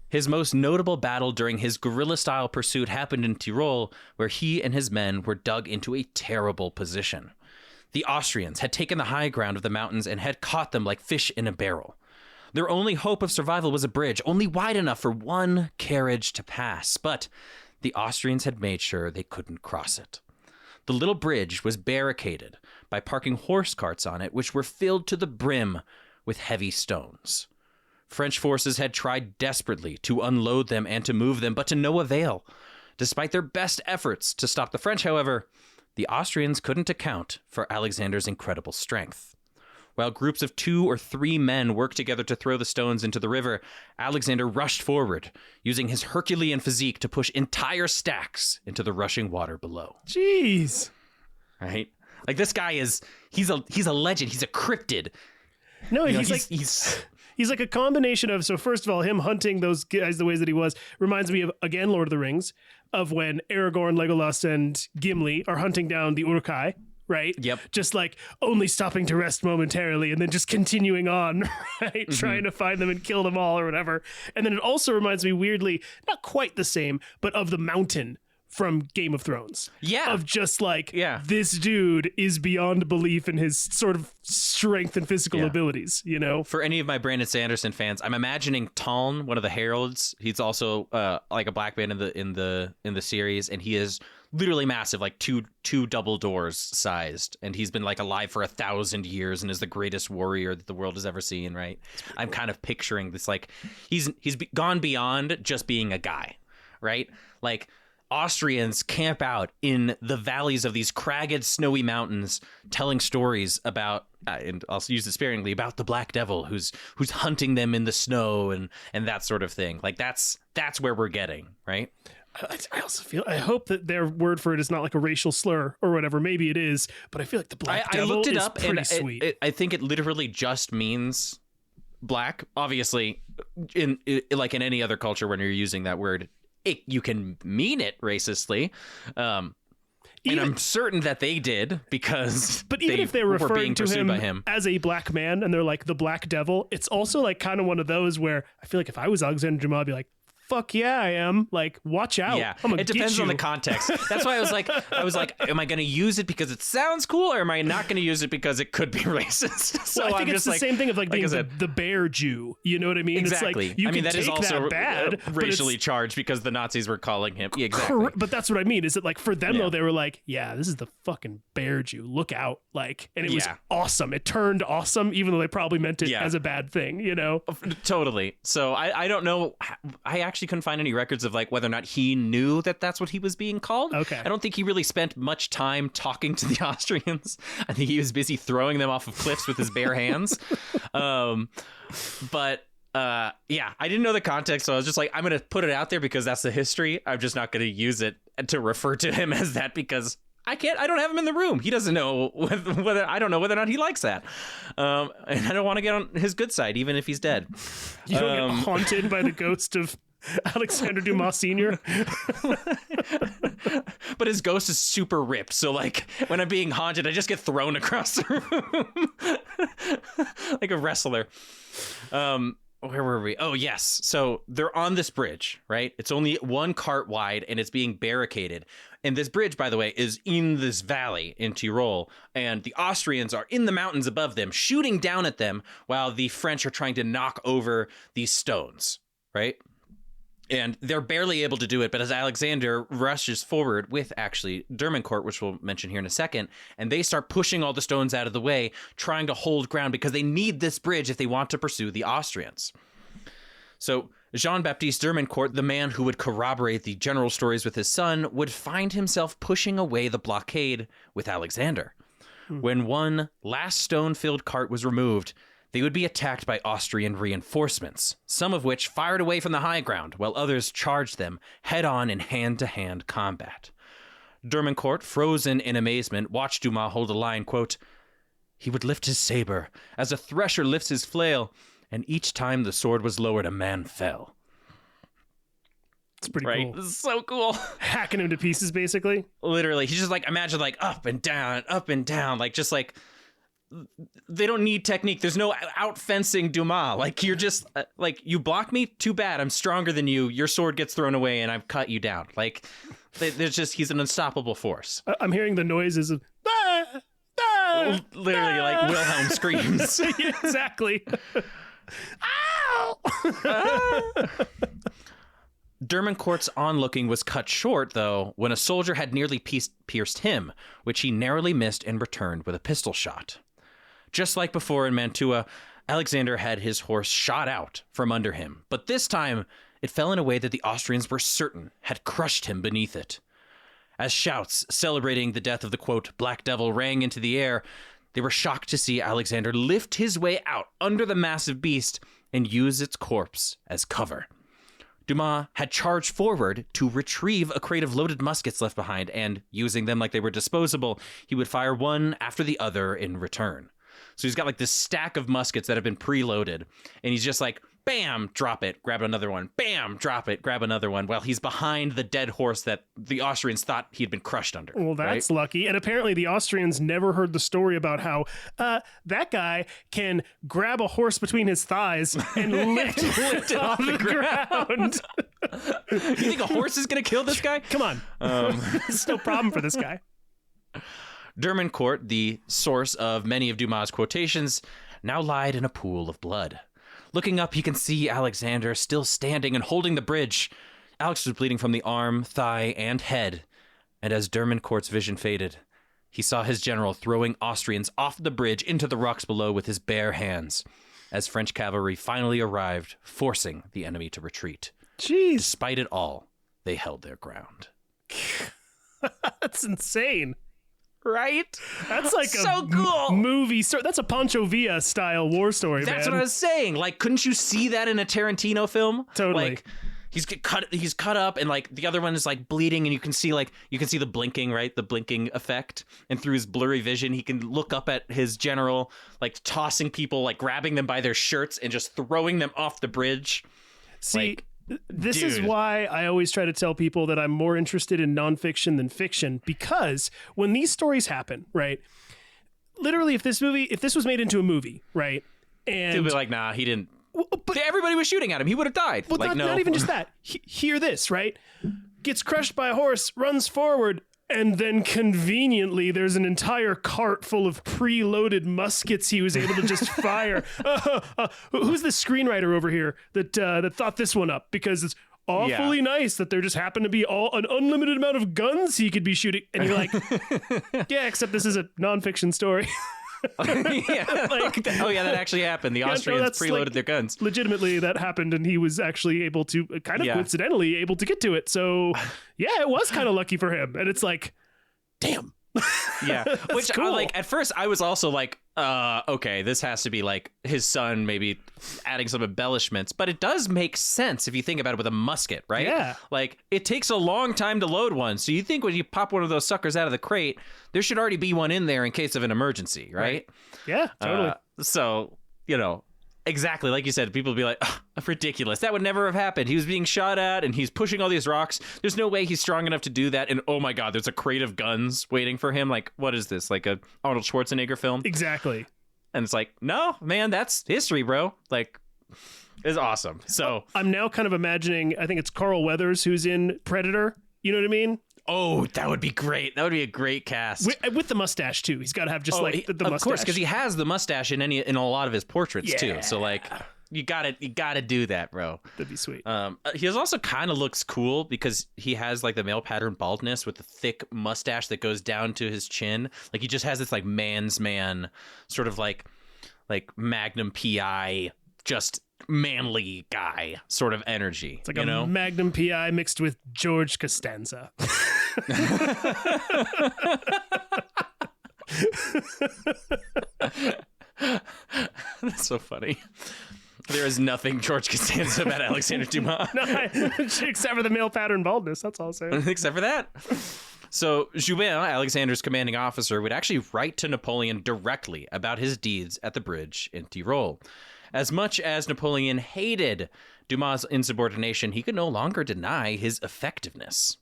His most notable battle during his guerrilla-style pursuit happened in Tyrol, where he and his men were dug into a terrible position. The Austrians had taken the high ground of the mountains and had caught them like fish in a barrel. Their only hope of survival was a bridge, only wide enough for one carriage to pass, but the Austrians had made sure they couldn't cross it. The little bridge was barricaded by parking horse carts on it, which were filled to the brim with heavy stones. French forces had tried desperately to unload them and to move them, but to no avail. Despite their best efforts to stop the French, however, the Austrians couldn't account for Alexander's incredible strength. While groups of 2 or 3 men worked together to throw the stones into the river, Alexander rushed forward, using his Herculean physique to push entire stacks into the rushing water below. Jeez. Right? Like, this guy he's a legend. He's a cryptid. No, You know, he's like a combination of, so first of all, him hunting those guys the ways that he was reminds me of, again, Lord of the Rings, of when Aragorn, Legolas, and Gimli are hunting down the Uruk-hai, right? Yep. Just like only stopping to rest momentarily and then just continuing on, right? Mm-hmm. Trying to find them and kill them all or whatever. And then it also reminds me weirdly, not quite the same, but of the Mountain from Game of Thrones. Yeah. Of just like, this dude is beyond belief in his sort of strength and physical abilities, you know? For any of my Brandon Sanderson fans, I'm imagining Taln, one of the heralds. He's also like a black man in the series, and he is literally massive, like two double doors sized, and he's been like alive for 1,000 years and is the greatest warrior that the world has ever seen, right? I'm kind of picturing this, like, he's gone beyond just being a guy, right? Like, Austrians camp out in the valleys of these cragged, snowy mountains, telling stories about, and I'll use it sparingly, about the Black Devil who's hunting them in the snow and that sort of thing. Like, that's where we're getting, right? I also I hope that their word for it is not like a racial slur or whatever. Maybe it is, but I feel like the Black Devil looked it is up, pretty and sweet. I think it literally just means black. Obviously, in any other culture, when you're using that word, you can mean it racistly. And I'm certain that they did, because but even if they're were referring being to pursued by him as a black man and they're like the Black Devil, it's also like kind of one of those where I feel like if I was Alexandre Dumas, I'd be like, fuck yeah, I am. Like, watch out. Yeah, I'm gonna it depends get on you. the context. That's why I was like, am I going to use it because it sounds cool, or am I not going to use it because it could be racist? So well, I think I'm it's just the like, same thing of like being said, the Bear Jew. You know what I mean? Exactly. It's like, you can that take is also that bad, racially charged because the Nazis were calling him. Exactly. But that's what I mean. Is it like for them though? They were like, yeah, this is the fucking Bear Jew. Look out! Like, and it was awesome. It turned awesome, even though they probably meant it as a bad thing. You know? Totally. So I don't know. I actually couldn't find any records of like whether or not he knew that that's what he was being called. Okay. I don't think he really spent much time talking to the Austrians. I think he was busy throwing them off of cliffs with his bare hands. But I didn't know the context, so I was just like, I'm going to put it out there because that's the history. I'm just not going to use it to refer to him as that because I don't have him in the room. He doesn't know whether I don't know whether or not he likes that. And I don't want to get on his good side, even if he's dead. You don't get haunted by the ghost of Alexandre Dumas Sr. But his ghost is super ripped, so like when I'm being haunted, I just get thrown across the room like a wrestler. Where were we? Oh yes, so they're on this bridge, right? It's only one cart wide and it's being barricaded. And this bridge, by the way, is in this valley in Tyrol, and the Austrians are in the mountains above them, shooting down at them while the French are trying to knock over these stones, right? And they're barely able to do it, but as Alexander rushes forward with actually Dermancourt, which we'll mention here in a second, and they start pushing all the stones out of the way, trying to hold ground because they need this bridge if they want to pursue the Austrians. So Jean-Baptiste Dermancourt, the man who would corroborate the general stories with his son, would find himself pushing away the blockade with Alexander. When one last stone-filled cart was removed, they would be attacked by Austrian reinforcements, some of which fired away from the high ground, while others charged them head-on in hand-to-hand combat. Dermancourt, frozen in amazement, watched Dumas hold a line, quote, "He would lift his saber, as a thresher lifts his flail, and each time the sword was lowered, a man fell." It's pretty Right? cool. This is so cool. Hacking him to pieces, basically. Literally, he's just like, imagine like up and down, like just like, they don't need technique. There's no out fencing Dumas. Like you're just like, you block me, too bad. I'm stronger than you. Your sword gets thrown away and I've cut you down. Like there's just, he's an unstoppable force. I'm hearing the noises of Literally like Wilhelm screams. Yeah, exactly. Ow! Dermancourt's onlooking was cut short, though, when a soldier had nearly pierced him, which he narrowly missed and returned with a pistol shot. Just like before in Mantua, Alexander had his horse shot out from under him, but this time it fell in a way that the Austrians were certain had crushed him beneath it. As shouts celebrating the death of the, quote, Black Devil rang into the air, they were shocked to see Alexander lift his way out under the massive beast and use its corpse as cover. Dumas had charged forward to retrieve a crate of loaded muskets left behind, and using them like they were disposable, he would fire one after the other in return. So he's got like this stack of muskets that have been preloaded, and he's just like, bam, drop it, grab another one, bam, drop it, grab another one, while he's behind the dead horse that the Austrians thought he'd been crushed under. Well, that's lucky. And apparently the Austrians never heard the story about how that guy can grab a horse between his thighs and lift it off the ground. You think a horse is going to kill this guy? Come on. It's no problem for this guy. Dermancourt, the source of many of Dumas' quotations, now lied in a pool of blood. Looking up, he can see Alexander still standing and holding the bridge. Alex was bleeding from the arm, thigh, and head. And as Dermancourt's vision faded, he saw his general throwing Austrians off the bridge into the rocks below with his bare hands, as French cavalry finally arrived, forcing the enemy to retreat. Jeez. Despite it all, they held their ground. That's insane. Right? That's like so cool. Movie story. That's a Pancho Villa style war story, That's man. what I was saying. Like, couldn't you see that in a Tarantino film? Totally. Like, he's cut up, and like the other one is like bleeding, and you can see the blinking, right? The blinking effect, and through his blurry vision, he can look up at his general, like tossing people, like grabbing them by their shirts and just throwing them off the bridge. See, like, this is why I always try to tell people that I'm more interested in nonfiction than fiction, because when these stories happen, right? Literally, if this was made into a movie, right? And they'd be like, nah, he didn't. But everybody was shooting at him. He would have died. Well, like, not even just that. Hear this, right? Gets crushed by a horse, runs forward, and then conveniently there's an entire cart full of preloaded muskets he was able to just fire. Who's the screenwriter over here that thought this one up? Because it's awfully nice that there just happened to be an unlimited amount of guns he could be shooting. And you're like, yeah, except this is a nonfiction story. That actually happened. The Austrians preloaded their guns. Legitimately, that happened, and he was actually able to, coincidentally, able to get to it. So, yeah, it was kind of lucky for him. And it's like, damn. Yeah, which cool. like at first I was also like, okay, this has to be like his son maybe adding some embellishments, but it does make sense if you think about it with a musket, right? Yeah. Like it takes a long time to load one, so you think when you pop one of those suckers out of the crate, there should already be one in there in case of an emergency, right? Yeah, totally. So exactly like you said, people would be like, oh, ridiculous. That would never have happened. He was being shot at and he's pushing all these rocks. There's no way he's strong enough to do that. And oh my God, there's a crate of guns waiting for him. Like, what is this? Like a Arnold Schwarzenegger film? Exactly. And it's like, no, man, that's history, bro. Like, it's awesome. So I'm now kind of imagining, I think it's Carl Weathers who's in Predator. You know what I mean? Oh, that would be great. That would be a great cast. With the mustache too. He's got to have just the mustache. Of course, because he has the mustache in a lot of his portraits too. So like, you gotta do that, bro. That'd be sweet. He also kind of looks cool because he has like the male pattern baldness with the thick mustache that goes down to his chin. Like he just has this like man's man sort of like Magnum PI, just manly guy sort of energy. It's like a Magnum PI mixed with George Costanza. That's so funny. There is nothing George Costanza about Alexandre Dumas. No, except for the male pattern baldness. That's all I'll say. Except for that. So Joubert, Alexander's commanding officer, would actually write to Napoleon directly about his deeds at the bridge in Tyrol. As much as Napoleon hated Dumas' insubordination, he could no longer deny his effectiveness.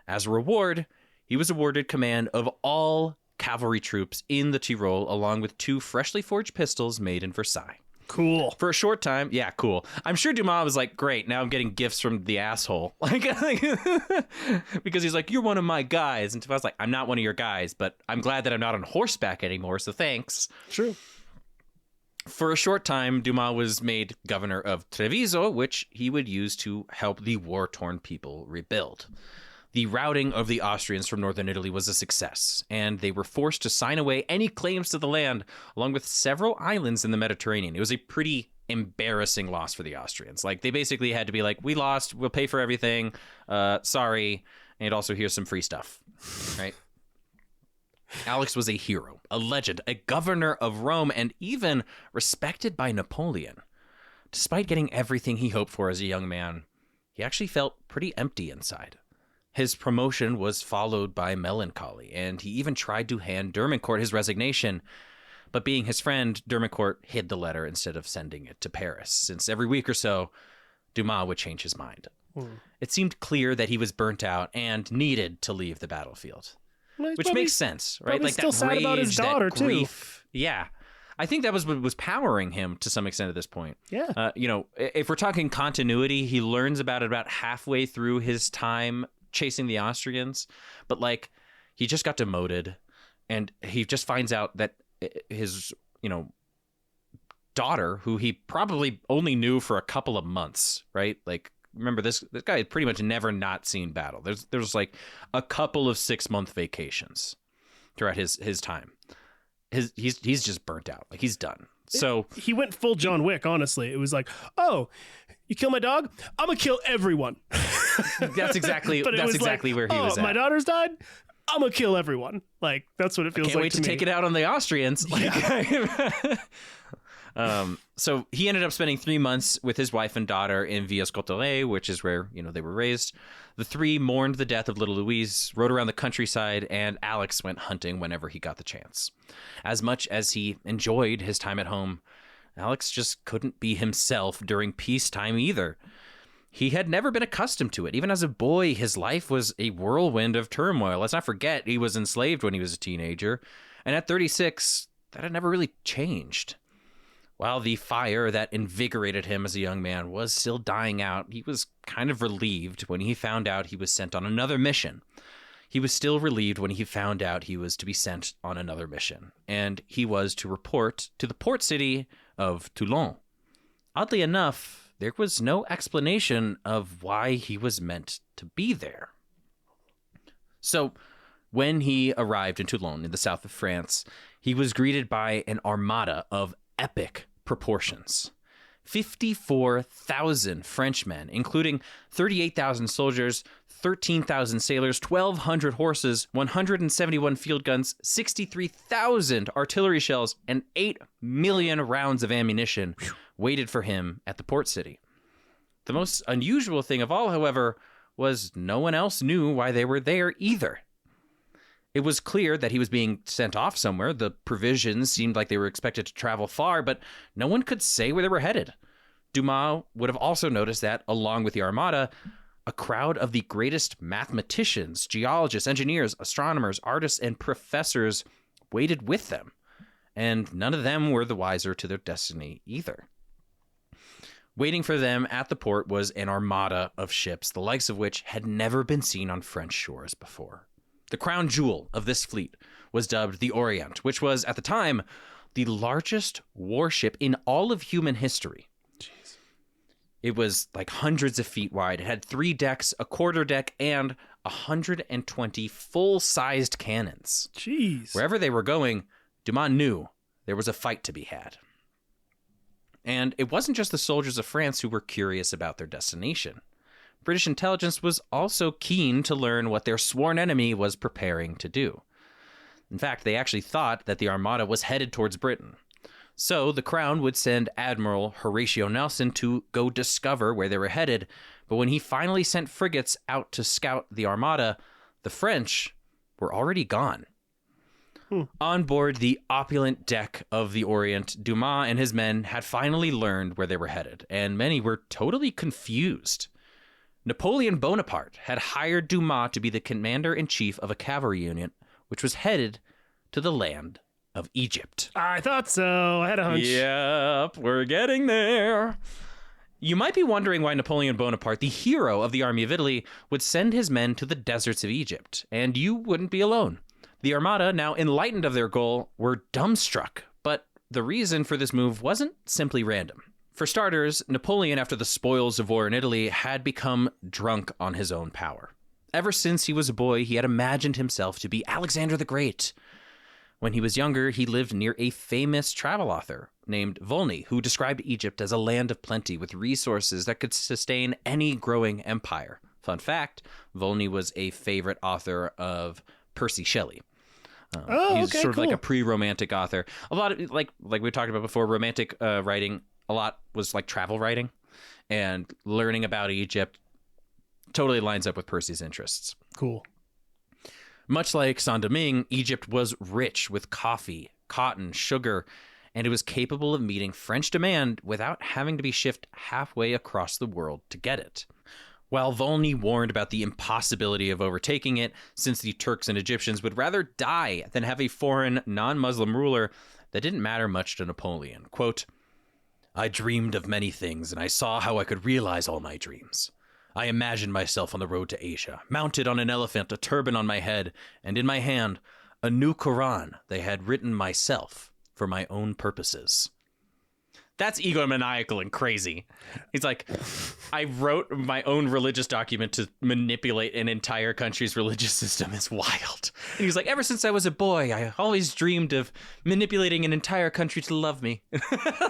As a reward, he was awarded command of all cavalry troops in the Tyrol, along with 2 freshly forged pistols made in Versailles. Cool. For a short time, yeah, cool. I'm sure Dumas was like, great, now I'm getting gifts from the asshole. Like, because he's like, you're one of my guys. And Dumas was like, I'm not one of your guys, but I'm glad that I'm not on horseback anymore, so thanks. True. For a short time, Dumas was made governor of Treviso, which he would use to help the war-torn people rebuild. The routing of the Austrians from northern Italy was a success, and they were forced to sign away any claims to the land, along with several islands in the Mediterranean. It was a pretty embarrassing loss for the Austrians. Like, they basically had to be like, we lost, we'll pay for everything, sorry, and also here's some free stuff, right? Alex was a hero, a legend, a governor of Rome, and even respected by Napoleon. Despite getting everything he hoped for as a young man, he actually felt pretty empty inside. His promotion was followed by melancholy, and he even tried to hand Dermancourt his resignation. But being his friend, Dermancourt hid the letter instead of sending it to Paris, since every week or so, Dumas would change his mind. It seemed clear that he was burnt out and needed to leave the battlefield. Which makes sense, right? Like still that sad rage, about his daughter, that grief. Too. Yeah. I think that was what was powering him to some extent at this point. Yeah. If we're talking continuity, he learns about it about halfway through his time chasing the Austrians. But, like, he just got demoted, and he just finds out that his, daughter, who he probably only knew for a couple of months, right? Like, remember, this guy had pretty much never not seen battle. There's like a couple of 6-month vacations throughout his time. He's just burnt out. Like, he's done. So he went full John Wick, honestly. It was like, oh, you kill my dog? I'm going to kill everyone. That's exactly where he was at. My daughter's died? I'm going to kill everyone. Like, that's what it feels like. Can't wait to take it out on the Austrians. So he ended up spending 3 months with his wife and daughter in Villas-Cotterêts, which is where, they were raised. The 3 mourned the death of little Louise, rode around the countryside, and Alex went hunting whenever he got the chance. As much as he enjoyed his time at home, Alex just couldn't be himself during peacetime either. He had never been accustomed to it. Even as a boy, his life was a whirlwind of turmoil. Let's not forget, he was enslaved when he was a teenager. And at 36, that had never really changed. While the fire that invigorated him as a young man was still dying out, he was kind of relieved when he found out he was sent on another mission. He was still relieved when he found out he was to be sent on another mission, and he was to report to the port city of Toulon. Oddly enough, there was no explanation of why he was meant to be there. So, when he arrived in Toulon in the south of France, he was greeted by an armada of epic proportions. 54,000 Frenchmen, including 38,000 soldiers, 13,000 sailors, 1,200 horses, 171 field guns, 63,000 artillery shells, and 8 million rounds of ammunition waited for him at the port city. The most unusual thing of all, however, was no one else knew why they were there either. It was clear that he was being sent off somewhere. The provisions seemed like they were expected to travel far, but no one could say where they were headed. Dumas would have also noticed that, along with the armada, a crowd of the greatest mathematicians, geologists, engineers, astronomers, artists, and professors waited with them, and none of them were the wiser to their destiny either. Waiting for them at the port was an armada of ships, the likes of which had never been seen on French shores before. The crown jewel of this fleet was dubbed the Orient, which was, at the time, the largest warship in all of human history. Jeez. It was like hundreds of feet wide. It had 3 decks, a quarter deck, and 120 full-sized cannons. Jeez. Wherever they were going, Dumas knew there was a fight to be had. And it wasn't just the soldiers of France who were curious about their destination. British intelligence was also keen to learn what their sworn enemy was preparing to do. In fact, they actually thought that the Armada was headed towards Britain. So the Crown would send Admiral Horatio Nelson to go discover where they were headed. But when he finally sent frigates out to scout the Armada, the French were already gone. On board the opulent deck of the Orient, Dumas and his men had finally learned where they were headed, and many were totally confused. Napoleon Bonaparte had hired Dumas to be the commander-in-chief of a cavalry unit, which was headed to the land of Egypt. I thought so. I had a hunch. Yep, we're getting there. You might be wondering why Napoleon Bonaparte, the hero of the Army of Italy, would send his men to the deserts of Egypt, and you wouldn't be alone. The Armada, now enlightened of their goal, were dumbstruck, but the reason for this move wasn't simply random. For starters, Napoleon, after the spoils of war in Italy, had become drunk on his own power. Ever since he was a boy, he had imagined himself to be Alexander the Great. When he was younger, he lived near a famous travel author named Volney, who described Egypt as a land of plenty with resources that could sustain any growing empire. Fun fact, Volney was a favorite author of Percy Shelley. He's sort of like a pre-romantic author. A lot of, like we talked about before, romantic writing, a lot was like travel writing, and learning about Egypt totally lines up with Percy's interests. Cool. Much like Saint-Domingue, Egypt was rich with coffee, cotton, sugar, and it was capable of meeting French demand without having to be shipped halfway across the world to get it. While Volney warned about the impossibility of overtaking it, since the Turks and Egyptians would rather die than have a foreign, non-Muslim ruler, that didn't matter much to Napoleon. Quote, "I dreamed of many things, and I saw how I could realize all my dreams. I imagined myself on the road to Asia, mounted on an elephant, a turban on my head, and in my hand, a new Quran they had written myself for my own purposes." That's egomaniacal and crazy. He's like, I wrote my own religious document to manipulate an entire country's religious system. Is wild. And he's like, ever since I was a boy, I always dreamed of manipulating an entire country to love me.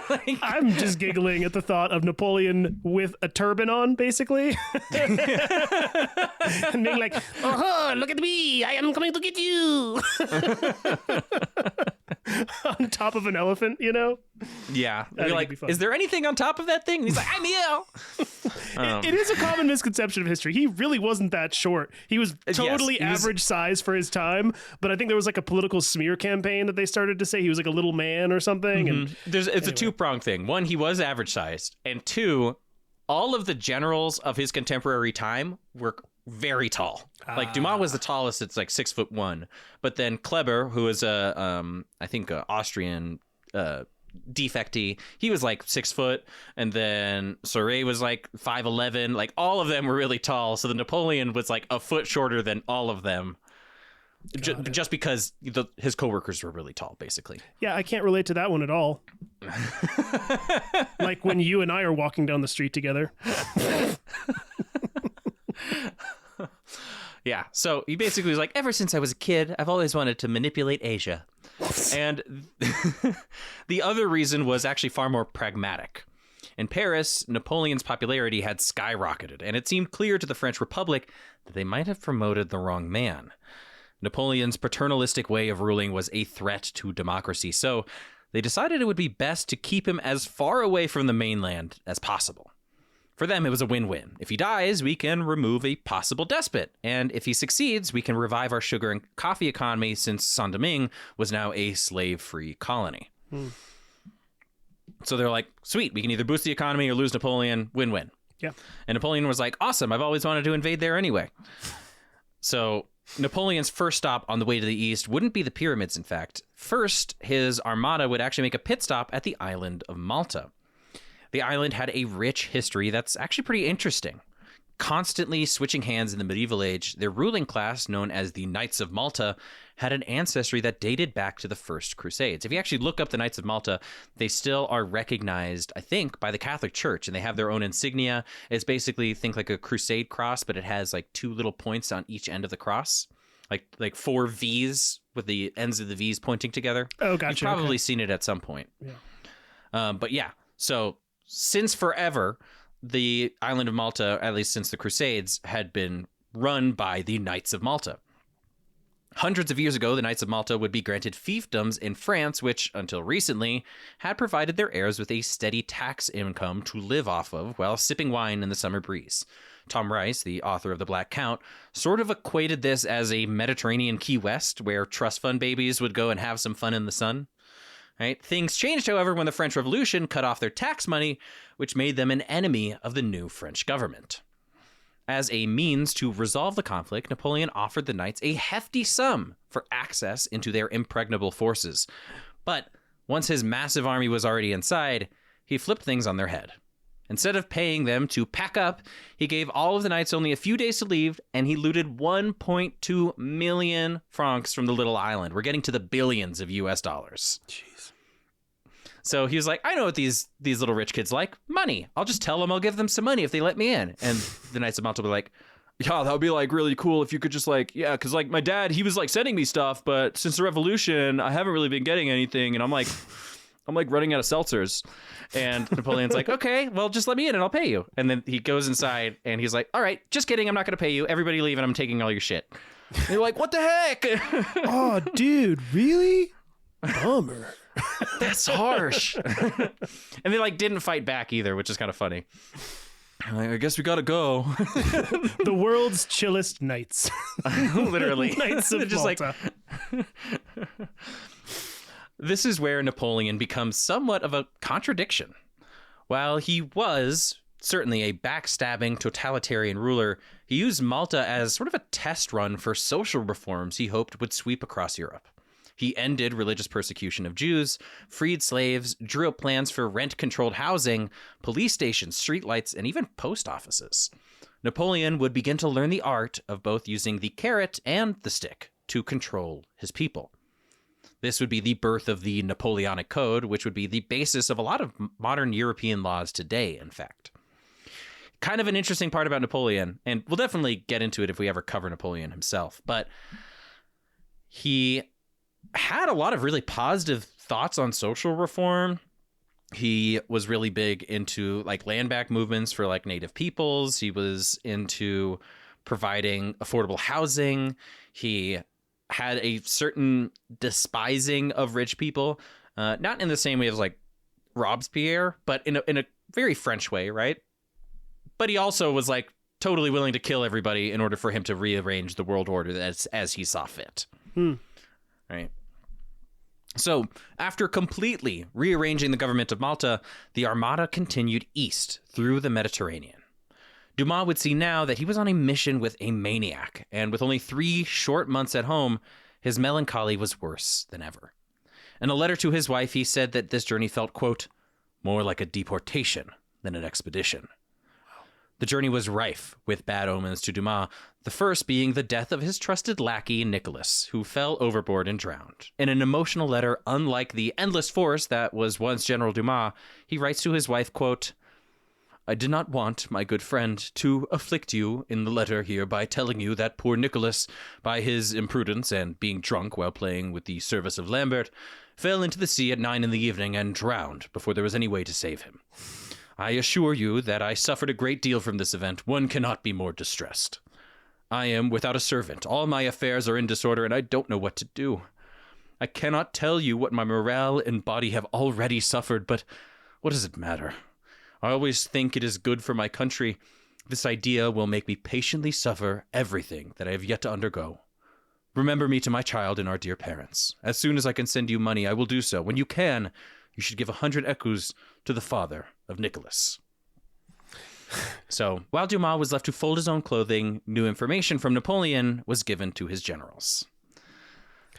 Like, I'm just giggling at the thought of Napoleon with a turban on, basically. And being like, oh, look at me. I am coming to get you. On top of an elephant, you know? Yeah. You're like, is there anything on top of that thing? And he's like, I'm here. It is a common misconception of history. He really wasn't that short. He was totally average size for his time, but I think there was like a political smear campaign that they started to say he was like a little man or something. Mm-hmm. And it's a two-pronged thing. One, he was average sized, and two, all of the generals of his contemporary time were very tall. Like Dumas was the tallest. It's like 6'1", but then Kleber, who is I think a Austrian defectee, he was like 6 foot, and then Sorey was like 5'11". Like all of them were really tall. So the Napoleon was like a foot shorter than all of them, just because his coworkers were really tall, basically. Yeah, I can't relate to that one at all. Like when you and I are walking down the street together. Yeah, so he basically was like, ever since I was a kid, I've always wanted to manipulate Asia. And the other reason was actually far more pragmatic. In Paris, Napoleon's popularity had skyrocketed, and it seemed clear to the French Republic that they might have promoted the wrong man. Napoleon's paternalistic way of ruling was a threat to democracy, so they decided it would be best to keep him as far away from the mainland as possible. For them, it was a win-win. If he dies, we can remove a possible despot. And if he succeeds, we can revive our sugar and coffee economy, since Saint-Domingue was now a slave-free colony. So they're like, sweet, we can either boost the economy or lose Napoleon, win-win. Yeah. And Napoleon was like, awesome, I've always wanted to invade there anyway. So Napoleon's first stop on the way to the east wouldn't be the pyramids, in fact. First, his armada would actually make a pit stop at the island of Malta. The island had a rich history that's actually pretty interesting. Constantly switching hands in the medieval age, their ruling class, known as the Knights of Malta, had an ancestry that dated back to the First Crusades. If you actually look up the Knights of Malta, they still are recognized, I think, by the Catholic Church, and they have their own insignia. It's basically, think like a crusade cross, but it has like two little points on each end of the cross, like four V's with the ends of the V's pointing together. Oh, gotcha. You've probably seen it at some point. Yeah. But yeah. So since forever, the island of Malta, at least since the Crusades, had been run by the Knights of Malta. Hundreds of years ago, the Knights of Malta would be granted fiefdoms in France, which, until recently, had provided their heirs with a steady tax income to live off of while sipping wine in the summer breeze. Tom Rice, the author of The Black Count, sort of equated this as a Mediterranean Key West where trust fund babies would go and have some fun in the sun. Right? Things changed, however, when the French Revolution cut off their tax money, which made them an enemy of the new French government. As a means to resolve the conflict, Napoleon offered the knights a hefty sum for access into their impregnable forces. But once his massive army was already inside, he flipped things on their head. Instead of paying them to pack up, he gave all of the knights only a few days to leave, and he looted 1.2 million francs from the little island. We're getting to the billions of US dollars. Jeez. So he was like, I know what these little rich kids like. Money. I'll just tell them I'll give them some money if they let me in. And the Knights of Malta were like, yeah, that would be like really cool if you could just like, yeah, because like my dad, he was like sending me stuff, but since the revolution, I haven't really been getting anything. And I'm like running out of seltzers. And Napoleon's like, okay, well, just let me in and I'll pay you. And then he goes inside and he's like, all right, just kidding. I'm not going to pay you. Everybody leave and I'm taking all your shit. And you're like, what the heck? Oh, dude, really? Bummer. That's harsh. And they like didn't fight back either, which is kind of funny. Like, I guess we gotta go. The world's chillest knights. Literally. Knights of just Malta. Like... This is where Napoleon becomes somewhat of a contradiction. While he was certainly a backstabbing totalitarian ruler, he used Malta as sort of a test run for social reforms he hoped would sweep across Europe. He ended religious persecution of Jews, freed slaves, drew up plans for rent-controlled housing, police stations, streetlights, and even post offices. Napoleon would begin to learn the art of both using the carrot and the stick to control his people. This would be the birth of the Napoleonic Code, which would be the basis of a lot of modern European laws today, in fact. Kind of an interesting part about Napoleon, and we'll definitely get into it if we ever cover Napoleon himself, but he had a lot of really positive thoughts on social reform. He was really big into like land back movements for like native peoples. He was into providing affordable housing. He had a certain despising of rich people, not in the same way as like Robespierre, but in a very French way, right? But he also was like totally willing to kill everybody in order for him to rearrange the world order as he saw fit. Right. So, after completely rearranging the government of Malta, the Armada continued east through the Mediterranean. Dumas would see now that he was on a mission with a maniac, and with only 3 short months at home, his melancholy was worse than ever. In a letter to his wife, he said that this journey felt, quote, more like a deportation than an expedition. The journey was rife with bad omens to Dumas, the first being the death of his trusted lackey, Nicholas, who fell overboard and drowned. In an emotional letter, unlike the endless force that was once General Dumas, he writes to his wife, quote, I did not want, my good friend, to afflict you in the letter here by telling you that poor Nicholas, by his imprudence and being drunk while playing with the service of Lambert, fell into the sea at 9 p.m. and drowned before there was any way to save him. I assure you that I suffered a great deal from this event. One cannot be more distressed. I am without a servant. All my affairs are in disorder, and I don't know what to do. I cannot tell you what my morale and body have already suffered, but what does it matter? I always think it is good for my country. This idea will make me patiently suffer everything that I have yet to undergo. Remember me to my child and our dear parents. As soon as I can send you money, I will do so. When you can, you should give 100 écus to the father of Nicholas. So, while Dumas was left to fold his own clothing, new information from Napoleon was given to his generals.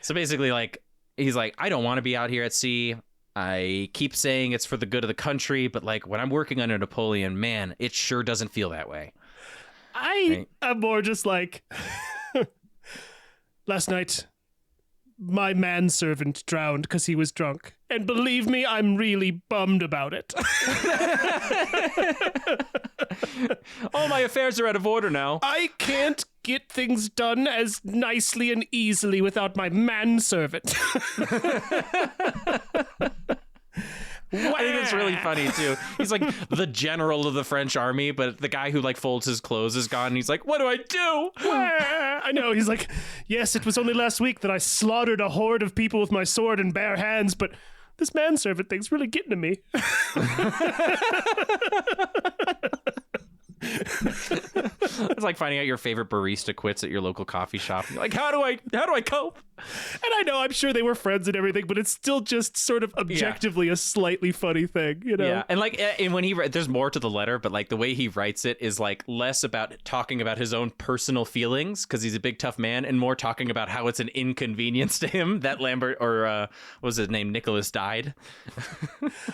So basically, like, he's like, I don't want to be out here at sea. I keep saying it's for the good of the country, but like when I'm working under Napoleon, man, it sure doesn't feel that way. I'm more just like, last night, my manservant drowned because he was drunk. And believe me, I'm really bummed about it. All my affairs are out of order now. I can't get things done as nicely and easily without my manservant. I think that's really funny too. He's like the general of the French army, but the guy who like folds his clothes is gone. And he's like, what do I do? I know. He's like, yes, it was only last week that I slaughtered a horde of people with my sword and bare hands, but this manservant thing's really getting to me. It's like finding out your favorite barista quits at your local coffee shop. You're like, how do I cope? And I know, I'm sure they were friends and everything, but it's still just sort of objectively a slightly funny thing, you know? Yeah, and like, and when there's more to the letter, but like the way he writes it is like less about talking about his own personal feelings because he's a big tough man, and more talking about how it's an inconvenience to him that Lambert or what was his name, Nicholas died.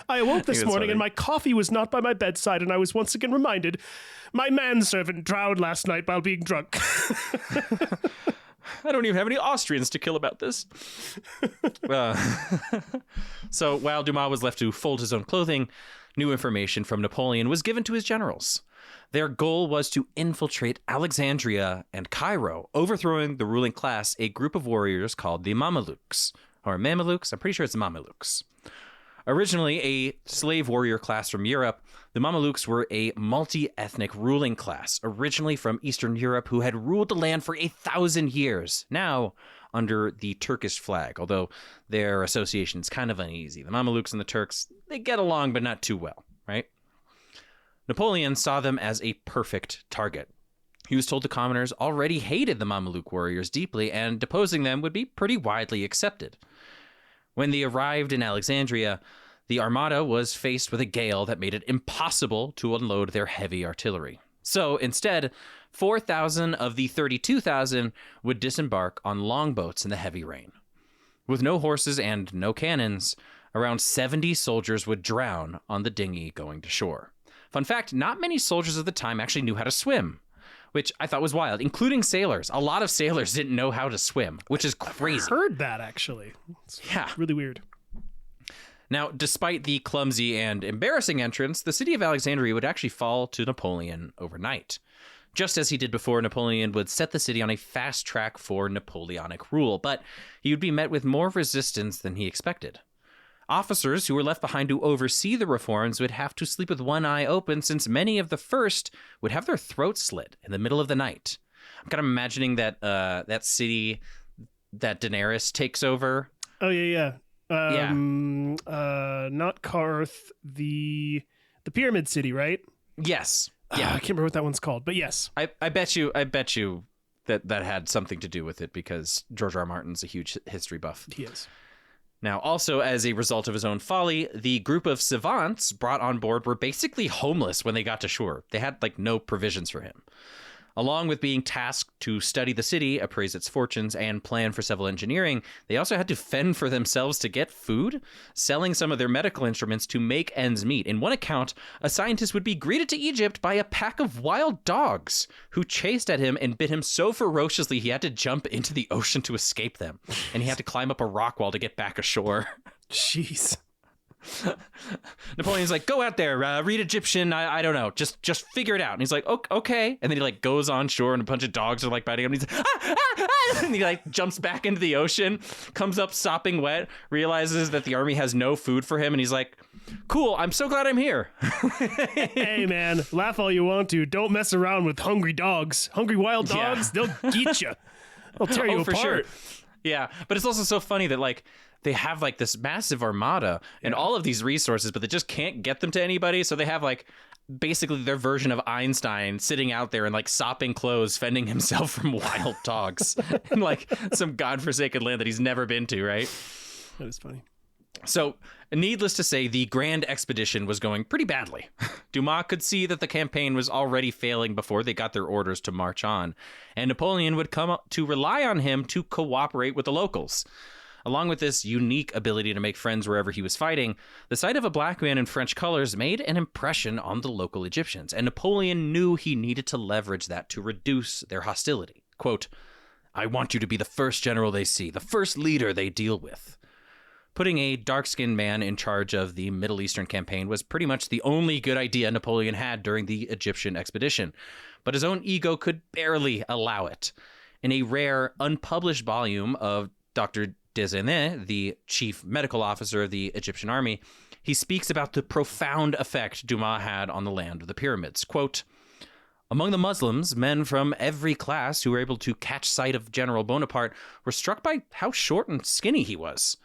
I awoke this morning and my coffee was not by my bedside, and I was once again reminded my manservant drowned last night while being drunk. I don't even have any Austrians to kill about this. So while Dumas was left to fold his own clothing, new information from Napoleon was given to his generals. Their goal was to infiltrate Alexandria and Cairo, overthrowing the ruling class, a group of warriors called the Mamelukes. Or Mamelukes? I'm pretty sure it's Mamelukes. Originally a slave warrior class from Europe, the Mamelukes were a multi-ethnic ruling class, originally from Eastern Europe, who had ruled the land for 1,000 years, now under the Turkish flag, although their association is kind of uneasy. The Mamelukes and the Turks, they get along, but not too well, right? Napoleon saw them as a perfect target. He was told the commoners already hated the Mameluke warriors deeply, and deposing them would be pretty widely accepted. When they arrived in Alexandria, the armada was faced with a gale that made it impossible to unload their heavy artillery. So instead, 4,000 of the 32,000 would disembark on longboats in the heavy rain. With no horses and no cannons, around 70 soldiers would drown on the dinghy going to shore. Fun fact, not many soldiers of the time actually knew how to swim, which I thought was wild, including sailors. A lot of sailors didn't know how to swim, which is crazy. I've heard that, actually. It's really weird. Now, despite the clumsy and embarrassing entrance, the city of Alexandria would actually fall to Napoleon overnight. Just as he did before, Napoleon would set the city on a fast track for Napoleonic rule, but he would be met with more resistance than he expected. Officers who were left behind to oversee the reforms would have to sleep with one eye open, since many of the first would have their throats slit in the middle of the night. I'm kind of imagining that that city that Daenerys takes over. Oh, yeah. Not Karth, the Pyramid City, right? Yes. Yeah. I can't remember what that one's called, but yes. I bet you that had something to do with it, because George R. R. Martin's a huge history buff. He is. Now, also as a result of his own folly, the group of savants brought on board were basically homeless when they got to shore. They had no provisions for him. Along with being tasked to study the city, appraise its fortunes, and plan for civil engineering, they also had to fend for themselves to get food, selling some of their medical instruments to make ends meet. In one account, a scientist would be greeted to Egypt by a pack of wild dogs who chased at him and bit him so ferociously he had to jump into the ocean to escape them. And he had to climb up a rock wall to get back ashore. Jeez. Napoleon's like, go out there, read Egyptian, I don't know, just figure it out. And he's like, okay. And then he goes on shore and a bunch of dogs are biting him. And he's like, and he jumps back into the ocean, comes up sopping wet, realizes that the army has no food for him, and he's like, cool, I'm so glad I'm here. Hey man, laugh all you want to, don't mess around with hungry dogs. Hungry wild dogs, they'll get you. They'll tear you apart. For sure. Yeah, but it's also so funny that they have this massive armada and all of these resources, but they just can't get them to anybody. So they have basically their version of Einstein sitting out there in sopping clothes, fending himself from wild dogs in some godforsaken land that he's never been to, right? That is funny. So needless to say, the grand expedition was going pretty badly. Dumas could see that the campaign was already failing before they got their orders to march on, and Napoleon would come up to rely on him to cooperate with the locals. Along with this unique ability to make friends wherever he was fighting, the sight of a black man in French colors made an impression on the local Egyptians, and Napoleon knew he needed to leverage that to reduce their hostility. Quote, I want you to be the first general they see, the first leader they deal with. Putting a dark-skinned man in charge of the Middle Eastern campaign was pretty much the only good idea Napoleon had during the Egyptian expedition, but his own ego could barely allow it. In a rare, unpublished volume of Dr. Desailly, the chief medical officer of the Egyptian army, he speaks about the profound effect Dumas had on the land of the pyramids. Quote, among the Muslims, men from every class who were able to catch sight of General Bonaparte were struck by how short and skinny he was.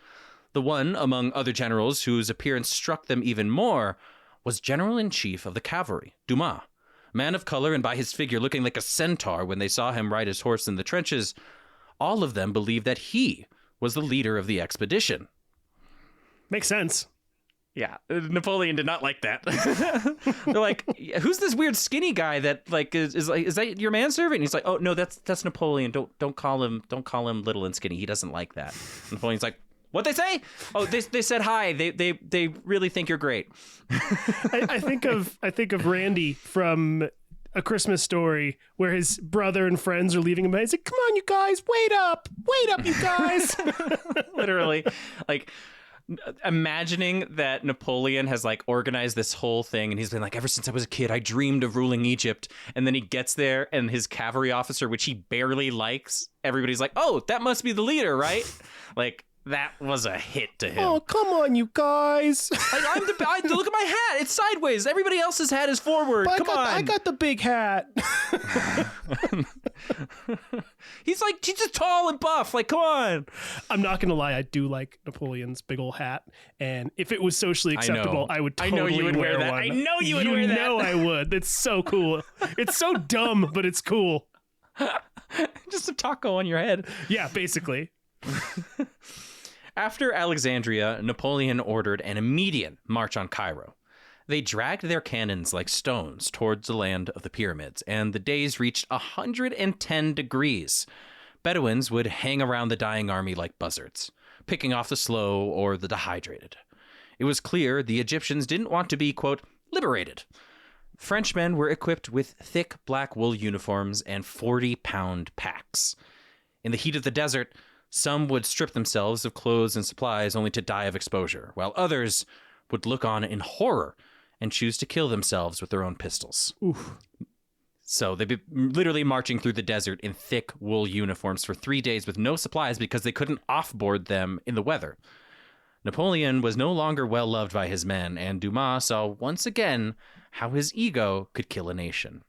The one, among other generals, whose appearance struck them even more was General-in-Chief of the Cavalry, Dumas, man of color and by his figure looking like a centaur when they saw him ride his horse in the trenches. All of them believed that he was the leader of the expedition. Makes sense. Yeah, Napoleon did not like that. They're like, who's this weird skinny guy that like is that your manservant? And he's like, oh no, that's Napoleon. Don't call him little and skinny. He doesn't like that. Napoleon's like, what'd they say? Oh, they said hi. They really think you're great. I think of Randy from A Christmas Story, where his brother and friends are leaving him. He's like, come on, you guys, wait up, you guys. Literally, like, imagining that Napoleon has like organized this whole thing and he's been like, ever since I was a kid, I dreamed of ruling Egypt. And then he gets there and his cavalry officer, which he barely likes, everybody's like, oh, that must be the leader, right? Like, that was a hit to him. Oh, come on, you guys. Look at my hat. It's sideways. Everybody else's hat is forward. But Come on. I got the big hat. He's just tall and buff. Like, come on. I'm not going to lie. I do like Napoleon's big old hat. And if it was socially acceptable, I would totally I know you would wear that. one. I know you would wear that. You know I would. It's so cool. It's so dumb, but it's cool. Just a taco on your head. Yeah, basically. After Alexandria, Napoleon ordered an immediate march on Cairo. They dragged their cannons like stones towards the land of the pyramids, and the days reached 110 degrees. Bedouins would hang around the dying army like buzzards, picking off the slow or the dehydrated. It was clear the Egyptians didn't want to be, quote, liberated. Frenchmen were equipped with thick black wool uniforms and 40-pound packs. In the heat of the desert, some would strip themselves of clothes and supplies only to die of exposure, while others would look on in horror and choose to kill themselves with their own pistols. Oof. So they'd be literally marching through the desert in thick wool uniforms for 3 days with no supplies because they couldn't offboard them in the weather. Napoleon was no longer well loved by his men, and Dumas saw once again how his ego could kill a nation.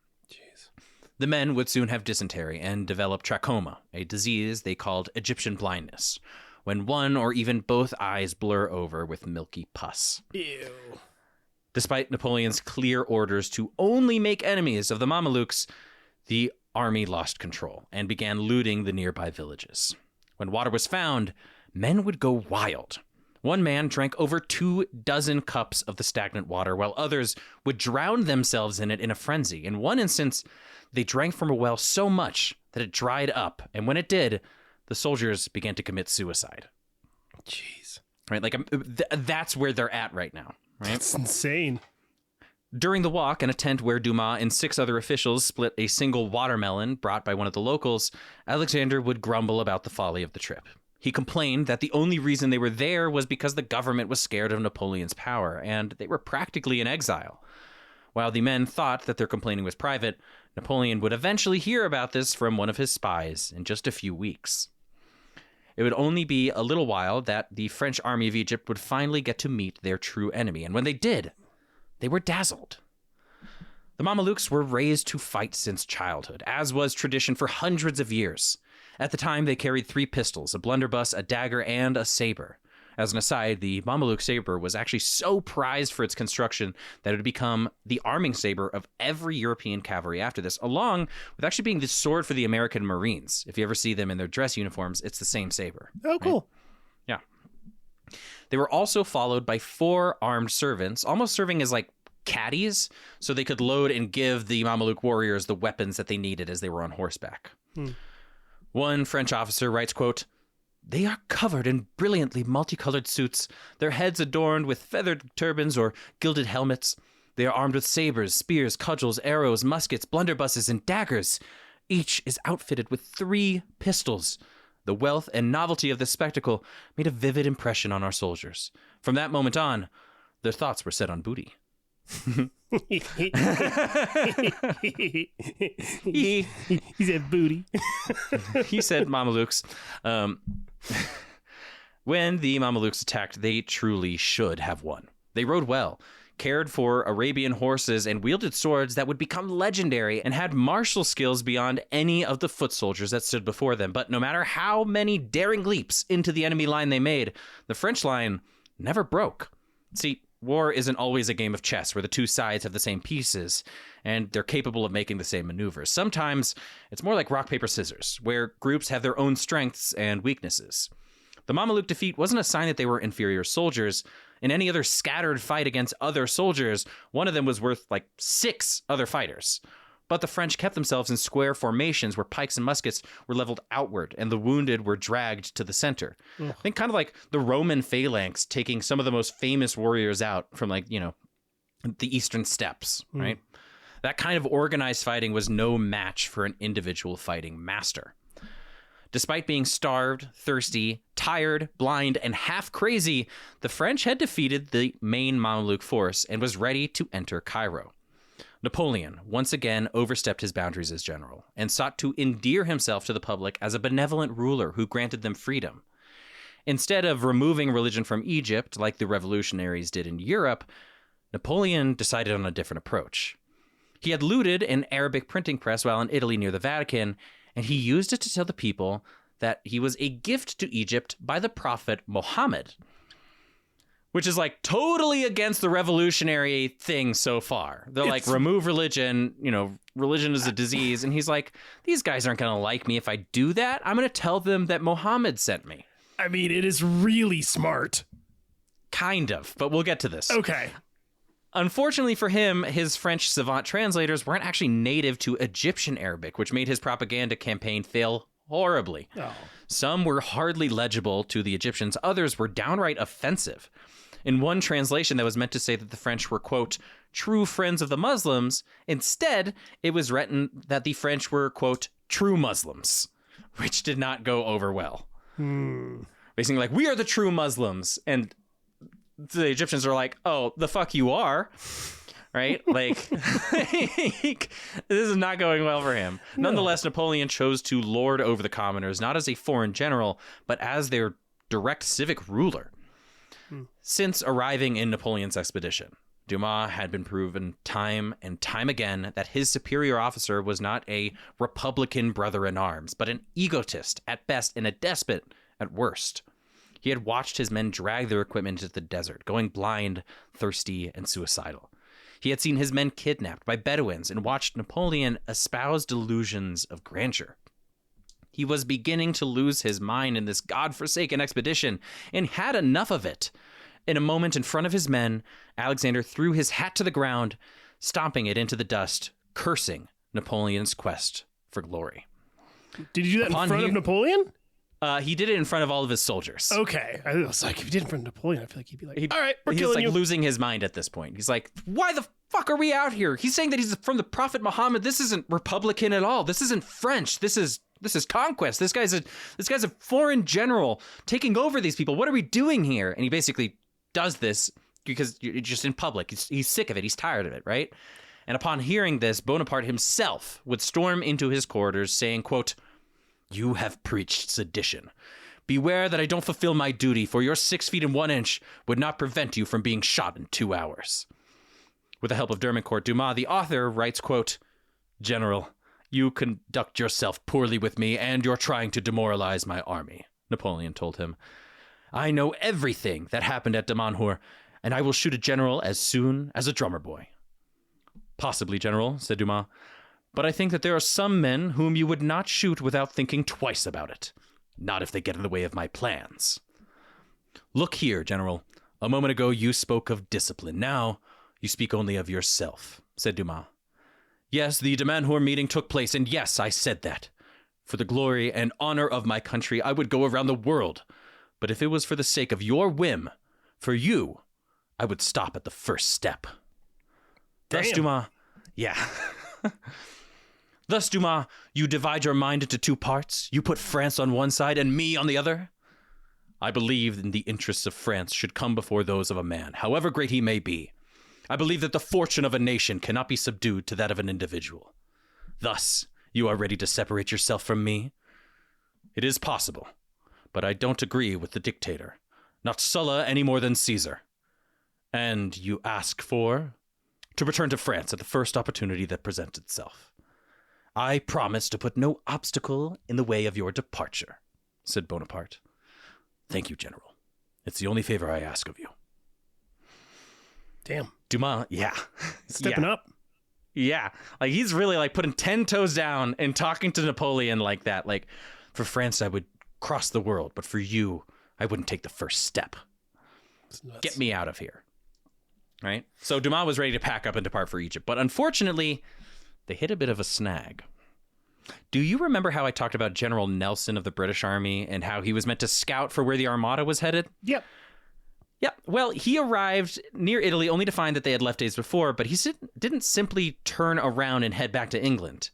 The men would soon have dysentery and develop trachoma, a disease they called Egyptian blindness, when one or even both eyes blur over with milky pus. Ew. Despite Napoleon's clear orders to only make enemies of the Mamelukes, the army lost control and began looting the nearby villages. When water was found, men would go wild. One man drank over 24 cups of the stagnant water, while others would drown themselves in it in a frenzy. In one instance, they drank from a well so much that it dried up, and when it did, the soldiers began to commit suicide. Jeez. Right, like that's where they're at right now. Right? That's insane. During the walk, in a tent where Dumas and 6 other officials split a single watermelon brought by one of the locals, Alexander would grumble about the folly of the trip. He complained that the only reason they were there was because the government was scared of Napoleon's power, and they were practically in exile. While the men thought that their complaining was private, Napoleon would eventually hear about this from one of his spies in just a few weeks. It would only be a little while that the French army of Egypt would finally get to meet their true enemy, and when they did, they were dazzled. The Mamelukes were raised to fight since childhood, as was tradition for hundreds of years. At the time, they carried 3 pistols, a blunderbuss, a dagger, and a saber. As an aside, the Mameluke saber was actually so prized for its construction that it would become the arming saber of every European cavalry after this, along with actually being the sword for the American Marines. If you ever see them in their dress uniforms, it's the same saber. Oh, cool. Right? Yeah. They were also followed by 4 armed servants, almost serving as like caddies, so they could load and give the Mameluke warriors the weapons that they needed as they were on horseback. One French officer writes, quote, "They are covered in brilliantly multicolored suits, their heads adorned with feathered turbans or gilded helmets. They are armed with sabers, spears, cudgels, arrows, muskets, blunderbusses, and daggers. Each is outfitted with 3 pistols. The wealth and novelty of this spectacle made a vivid impression on our soldiers. From that moment on, their thoughts were set on booty." He said booty. He said Mamelukes. When the Mamelukes attacked, they truly should have won. They rode well, cared for Arabian horses, and wielded swords that would become legendary and had martial skills beyond any of the foot soldiers that stood before them. But no matter how many daring leaps into the enemy line they made, the French line never broke. See, war isn't always a game of chess where the two sides have the same pieces and they're capable of making the same maneuvers. Sometimes it's more like rock, paper, scissors, where groups have their own strengths and weaknesses. The Mameluke defeat wasn't a sign that they were inferior soldiers. In any other scattered fight against other soldiers, one of them was worth like 6 other fighters. But the French kept themselves in square formations where pikes and muskets were leveled outward and the wounded were dragged to the center. Ugh. I think kind of like the Roman phalanx taking some of the most famous warriors out from the eastern steppes, right? That kind of organized fighting was no match for an individual fighting master. Despite being starved, thirsty, tired, blind, and half crazy, the French had defeated the main Mameluke force and was ready to enter Cairo. Napoleon once again overstepped his boundaries as general and sought to endear himself to the public as a benevolent ruler who granted them freedom. Instead of removing religion from Egypt like the revolutionaries did in Europe, Napoleon decided on a different approach. He had looted an Arabic printing press while in Italy near the Vatican, and he used it to tell the people that he was a gift to Egypt by the prophet Mohammed, which is like totally against the revolutionary thing so far. They're like, remove religion, religion is a disease. And he's like, these guys aren't going to like me if I do that. I'm going to tell them that Mohammed sent me. I mean, it is really smart. Kind of, but we'll get to this. Okay. Unfortunately for him, his French savant translators weren't actually native to Egyptian Arabic, which made his propaganda campaign fail horribly. Oh. Some were hardly legible to the Egyptians. Others were downright offensive. In one translation that was meant to say that the French were, quote, true friends of the Muslims, instead, it was written that the French were, quote, true Muslims, which did not go over well. Basically like, we are the true Muslims. And the Egyptians are like, oh, the fuck you are, right? Like, this is not going well for him. No. Nonetheless, Napoleon chose to lord over the commoners, not as a foreign general, but as their direct civic ruler. Since arriving in Napoleon's expedition, Dumas had been proven time and time again that his superior officer was not a Republican brother-in-arms, but an egotist at best and a despot at worst. He had watched his men drag their equipment into the desert, going blind, thirsty, and suicidal. He had seen his men kidnapped by Bedouins and watched Napoleon espouse delusions of grandeur. He was beginning to lose his mind in this godforsaken expedition and had enough of it. In a moment in front of his men, Alexander threw his hat to the ground, stomping it into the dust, cursing Napoleon's quest for glory. Did he do that in front of Napoleon? He did it in front of all of his soldiers. Okay. I was like, if he did it in front of Napoleon, I feel like he'd be like, all right, we're killing you. He's like losing his mind at this point. He's like, why the fuck are we out here? He's saying that he's from the Prophet Muhammad. This isn't Republican at all. This isn't French. This is conquest. This guy's a foreign general taking over these people. What are we doing here? And he basically does this because you're just in public. He's sick of it. He's tired of it, right? And upon hearing this, Bonaparte himself would storm into his quarters saying, quote, you have preached sedition. Beware that I don't fulfill my duty, for your 6 feet and 1 inch would not prevent you from being shot in 2 hours. With the help of Dermancourt Dumas, the author writes, quote, General, you conduct yourself poorly with me, and you're trying to demoralize my army, Napoleon told him. I know everything that happened at Damanhur, and I will shoot a general as soon as a drummer boy. Possibly, General, said Dumas. But I think that there are some men whom you would not shoot without thinking twice about it. Not if they get in the way of my plans. Look here, General. A moment ago you spoke of discipline. Now you speak only of yourself, said Dumas. Yes, the Damanhur meeting took place, and yes, I said that. For the glory and honor of my country, I would go around the world. But if it was for the sake of your whim, for you, I would stop at the first step. Damn. Thus, Dumas... Yeah. Thus, Dumas, you divide your mind into 2 parts. You put France on one side and me on the other. I believe in the interests of France should come before those of a man, however great he may be. I believe that the fortune of a nation cannot be subdued to that of an individual. Thus, you are ready to separate yourself from me? It is possible, but I don't agree with the dictator. Not Sulla any more than Caesar. And you ask for? To return to France at the first opportunity that presents itself. I promise to put no obstacle in the way of your departure, said Bonaparte. Thank you, General. It's the only favor I ask of you. Damn. Dumas, yeah. Stepping up. Yeah. Like, he's really, like, putting 10 toes down and talking to Napoleon like that. Like, for France, I would cross the world, but for you, I wouldn't take the first step. Get me out of here. Right? So Dumas was ready to pack up and depart for Egypt, but unfortunately, they hit a bit of a snag. Do you remember how I talked about General Nelson of the British Army and how he was meant to scout for where the Armada was headed? Yep. Yep. Well, he arrived near Italy only to find that they had left days before, but he didn't simply turn around and head back to England.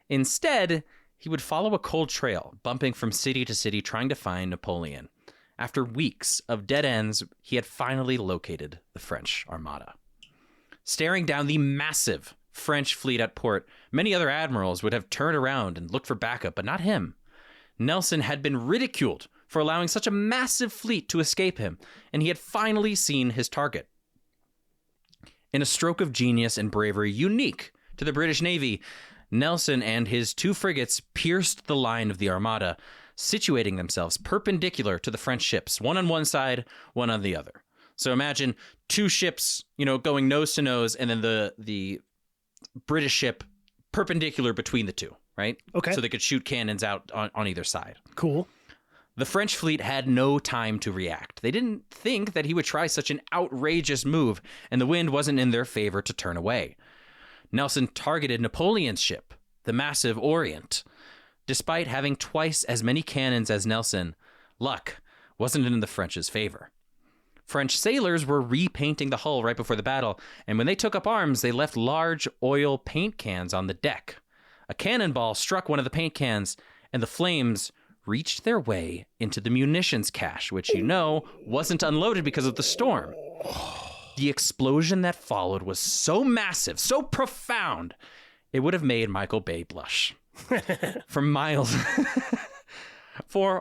Instead, he would follow a cold trail, bumping from city to city, trying to find Napoleon. After weeks of dead ends, he had finally located the French Armada. Staring down the massive French fleet at port, many other admirals would have turned around and looked for backup, but not him. Nelson had been ridiculed for allowing such a massive fleet to escape him, and he had finally seen his target. In a stroke of genius and bravery unique to the British Navy, Nelson and his 2 frigates pierced the line of the Armada, situating themselves perpendicular to the French ships, one on one side, one on the other. So imagine 2 ships, going nose to nose, and then the British ship perpendicular between the 2, right? Okay. So they could shoot cannons out on either side. Cool. The French fleet had no time to react. They didn't think that he would try such an outrageous move, and the wind wasn't in their favor to turn away. Nelson targeted Napoleon's ship, the massive Orient. Despite having twice as many cannons as Nelson, luck wasn't in the French's favor. French sailors were repainting the hull right before the battle, and when they took up arms, they left large oil paint cans on the deck. A cannonball struck one of the paint cans, and the flames reached their way into the munitions cache, which wasn't unloaded because of the storm. The explosion that followed was so massive, so profound, it would have made Michael Bay blush. For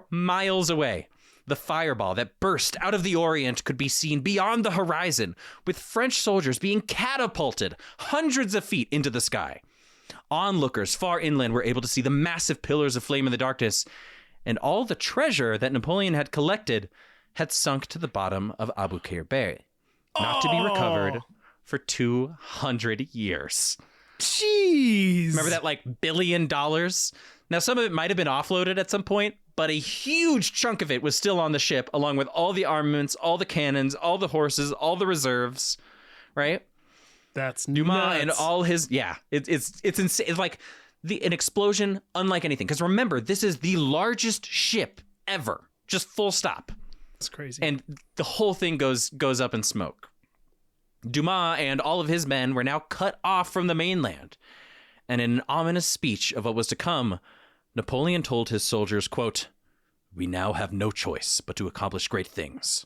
miles away, the fireball that burst out of the Orient could be seen beyond the horizon, with French soldiers being catapulted hundreds of feet into the sky. Onlookers far inland were able to see the massive pillars of flame in the darkness, and all the treasure that Napoleon had collected had sunk to the bottom of Abu Qir Bay, not to be recovered for 200 years. Jeez. Remember that $1 billion? Now, some of it might have been offloaded at some point, but a huge chunk of it was still on the ship, along with all the armaments, all the cannons, all the horses, all the reserves, right? That's Dumas nuts. and all his, it's insane. It's like an explosion unlike anything. Because remember, this is the largest ship ever, just full stop. It's crazy. And the whole thing goes up in smoke. Dumas and all of his men were now cut off from the mainland. And in an ominous speech of what was to come, Napoleon told his soldiers, quote, "We now have no choice but to accomplish great things.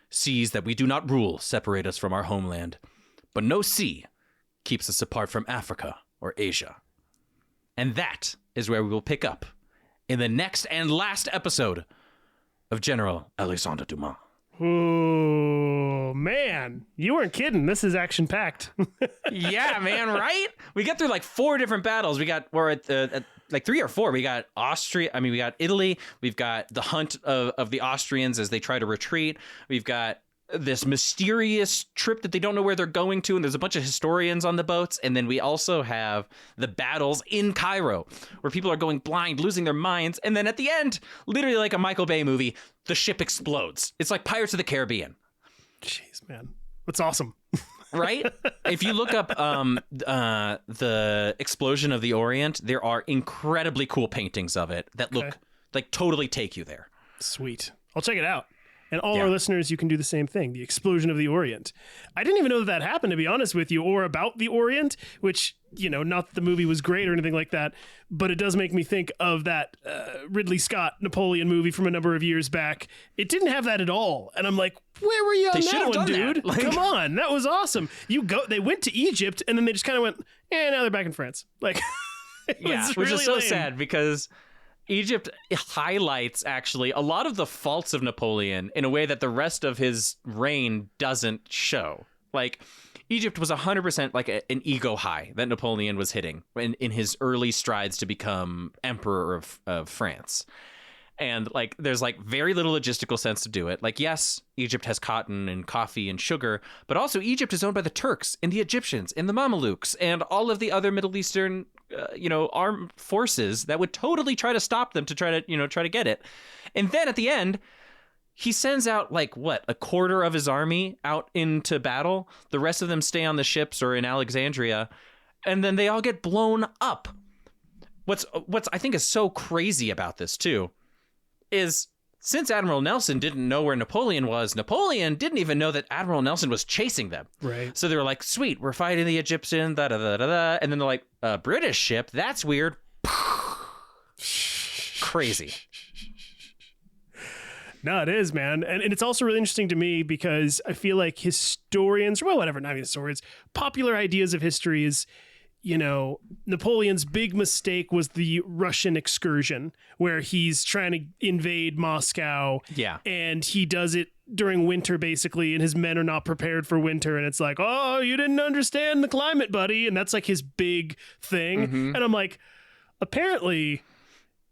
Seas that we do not rule separate us from our homeland, but no sea keeps us apart from Africa or Asia." And that is where we will pick up in the next and last episode of General Alexandre Dumas. Oh, man. You weren't kidding. This is action-packed. Yeah, man, right? We got through 4 different battles. We're at 3 or 4. We got we got Italy. We've got the hunt of the Austrians as they try to retreat. We've got this mysterious trip that they don't know where they're going to, and there's a bunch of historians on the boats. And then we also have the battles in Cairo, where people are going blind, losing their minds. And then at the end, literally like a Michael Bay movie, the ship explodes. It's like Pirates of the Caribbean. Jeez, man. That's awesome. Right? If you look up the explosion of the Orient, there are incredibly cool paintings of it that look totally take you there. Sweet. I'll check it out. And all our listeners, you can do the same thing. The explosion of the Orient. I didn't even know that happened, to be honest with you, or about the Orient, which, not that the movie was great or anything like that, but it does make me think of that Ridley Scott Napoleon movie from a number of years back. It didn't have that at all. And I'm like, where were you on that one, dude? Come on. That was awesome. They went to Egypt, and then they just kind of went, now they're back in France. Which is so sad because Egypt highlights actually a lot of the faults of Napoleon in a way that the rest of his reign doesn't show. Like, Egypt was 100% like an ego high that Napoleon was hitting in his early strides to become emperor of France. And like, there's like very little logistical sense to do it. Like, yes, Egypt has cotton and coffee and sugar, but also Egypt is owned by the Turks and the Egyptians and the Mamelukes and all of the other Middle Eastern, armed forces that would totally try to stop them to try to get it. And then at the end, he sends out like a quarter of his army out into battle. The rest of them stay on the ships or in Alexandria, and then they all get blown up. What's I think is so crazy about this too is, since Admiral Nelson didn't know where Napoleon was, Napoleon didn't even know that Admiral Nelson was chasing them. Right. So they were like, sweet, we're fighting the Egyptian, da da da da da. And then they're like, a British ship? That's weird. Crazy. No, it is, man. And it's also really interesting to me because I feel like historians, well, whatever, not even historians, popular ideas of history is, Napoleon's big mistake was the Russian excursion, where he's trying to invade Moscow. Yeah. And he does it during winter, basically, and his men are not prepared for winter. And it's like, oh, you didn't understand the climate, buddy. And that's like his big thing. Mm-hmm. And I'm like, apparently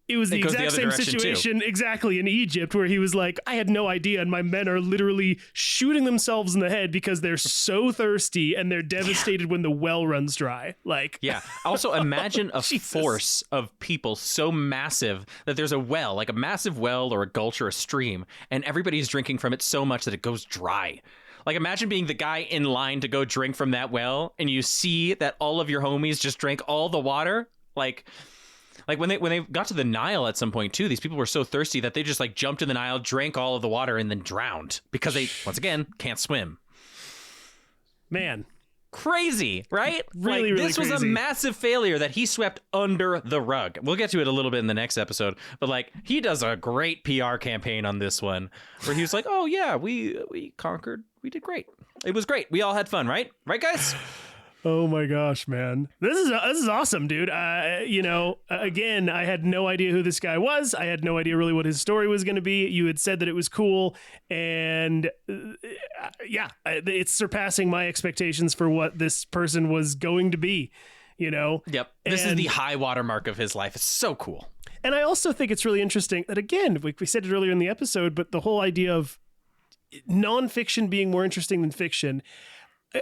it was the exact same situation exactly in Egypt, where he was like, I had no idea, and my men are literally shooting themselves in the head because they're so thirsty and they're devastated when the well runs dry. Like, yeah. Also, imagine a force of people so massive that there's a well, like a massive well or a gulch or a stream, and everybody's drinking from it so much that it goes dry. Like, imagine being the guy in line to go drink from that well, and you see that all of your homies just drank all the water. Like when they got to the Nile at some point too, these people were so thirsty that they just like jumped in the Nile, drank all of the water, and then drowned because they, once again, can't swim. Man. Crazy, right? Really this crazy. Was a massive failure that he swept under the rug. We'll get to it a little bit in the next episode, but like, he does a great PR campaign on this one where he was like, oh yeah, we conquered. We did great. It was great. We all had fun, right? Right, guys? Oh my gosh, man. This is awesome, dude. Again, I had no idea who this guy was. I had no idea really what his story was going to be. You had said that it was cool, and it's surpassing my expectations for what this person was going to be, Yep. This is the high watermark of his life. It's so cool. And I also think it's really interesting that, again, we said it earlier in the episode, but the whole idea of nonfiction being more interesting than fiction,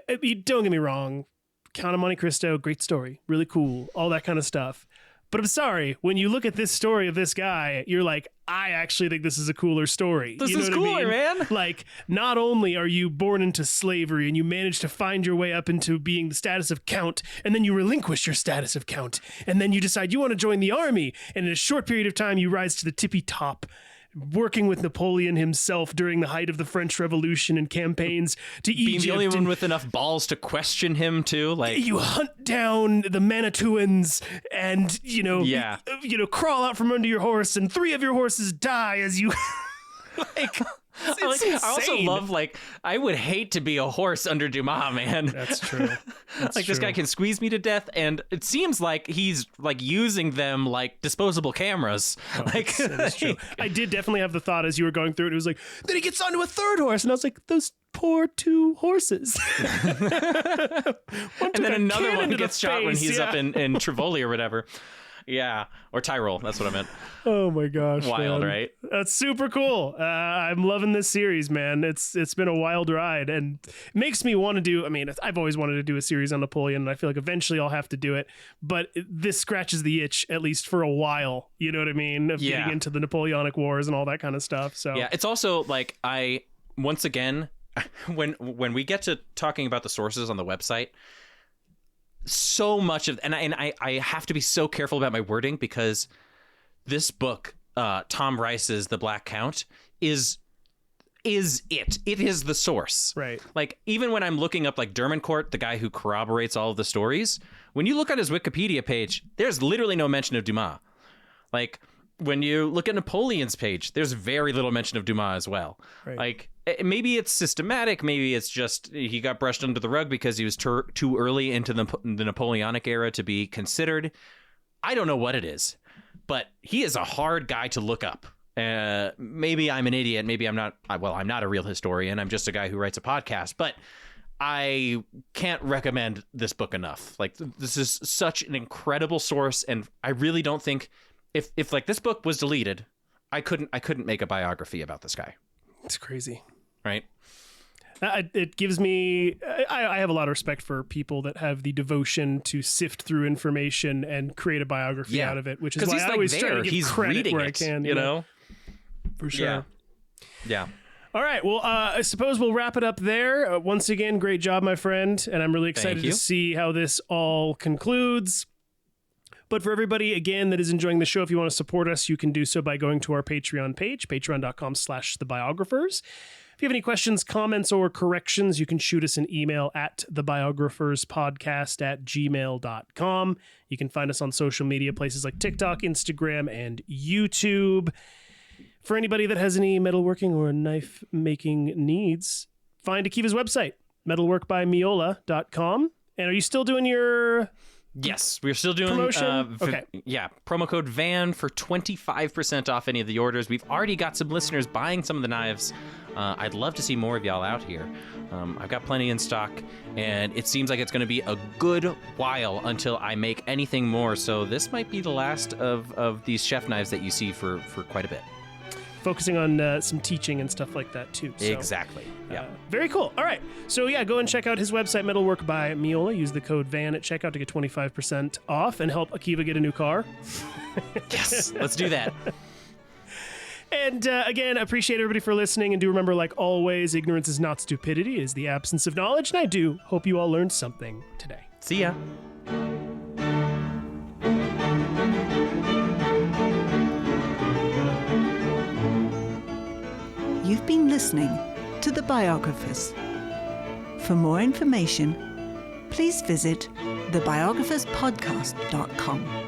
don't get me wrong. Count of Monte Cristo, great story, really cool, all that kind of stuff. But I'm sorry, when you look at this story of this guy, you're like, I actually think this is a cooler story. This is cooler, man. Like, not only are you born into slavery and you manage to find your way up into being the status of count, and then you relinquish your status of count, and then you decide you want to join the army, and in a short period of time, you rise to the tippy top, working with Napoleon himself during the height of the French Revolution and campaigns to Egypt. Being the only one with enough balls to question him too. Like, you hunt down the Mantuans and, crawl out from under your horse, and 3 of your horses die as you... I also love, I would hate to be a horse under Dumas, man. That's true. This guy can squeeze me to death, and it seems like he's using them like disposable cameras. That's true. I did definitely have the thought as you were going through it. It was like, then he gets onto a 3rd horse, and I was like, those poor 2 horses. And then another one gets shot when he's up in Tivoli or whatever. Yeah, or Tyrol. That's what I meant. Oh my gosh, wild, man. Right? That's super cool. I'm loving this series, man. It's been a wild ride, and it makes me want to do. I mean, I've always wanted to do a series on Napoleon, and I feel like eventually I'll have to do it. But this scratches the itch, at least for a while. You know what I mean? Of getting into the Napoleonic Wars and all that kind of stuff. So yeah, it's also like once again, when we get to talking about the sources on the website. So much of, and I have to be so careful about my wording, because this book, Tom Rice's The Black Count, is it is the source, right? Like, even when I'm looking up like Dermancourt, the guy who corroborates all of the stories, when you look at his Wikipedia page, there's literally no mention of Dumas. Like, when you look at Napoleon's page, there's very little mention of Dumas as well. Right. Like, maybe it's systematic. Maybe it's just he got brushed under the rug because he was too early into the Napoleonic era to be considered. I don't know what it is. But he is a hard guy to look up. Maybe I'm an idiot. Maybe I'm not. Well, I'm not a real historian. I'm just a guy who writes a podcast. But I can't recommend this book enough. Like, this is such an incredible source, and I really don't think if like this book was deleted, I couldn't make a biography about this guy. It's crazy, right? It gives me. I have a lot of respect for people that have the devotion to sift through information and create a biography out of it, which is why I always try to give credit where I can. You know, for sure. Yeah. All right. Well, I suppose we'll wrap it up there. Once again, great job, my friend, and I'm really excited to see how this all concludes. But for everybody, again, that is enjoying the show, if you want to support us, you can do so by going to our Patreon page, patreon.com/thebiographers. If you have any questions, comments, or corrections, you can shoot us an email at thebiographerspodcast@gmail.com. You can find us on social media places like TikTok, Instagram, and YouTube. For anybody that has any metalworking or knife-making needs, find Akiva's website, metalworkbymiola.com. And are you still doing your... Yes, we're still doing promotion. Okay. Yeah, promo code VAN for 25% off any of the orders. We've already got some listeners buying some of the knives. I'd love to see more of y'all out here. I've got plenty in stock, and it seems like it's going to be a good while until I make anything more. So this might be the last of these chef knives that you see for quite a bit. Focusing on some teaching and stuff like that too. So, exactly. Yeah. Very cool. All right. So yeah, go and check out his website, Metalwork by Miola. Use the code VAN at checkout to get 25% off and help Akiva get a new car. Yes, let's do that. And again, I appreciate everybody for listening. And do remember, like always, ignorance is not stupidity, it is the absence of knowledge. And I do hope you all learned something today. See ya. You've been listening to The Biographers. For more information, please visit thebiographerspodcast.com.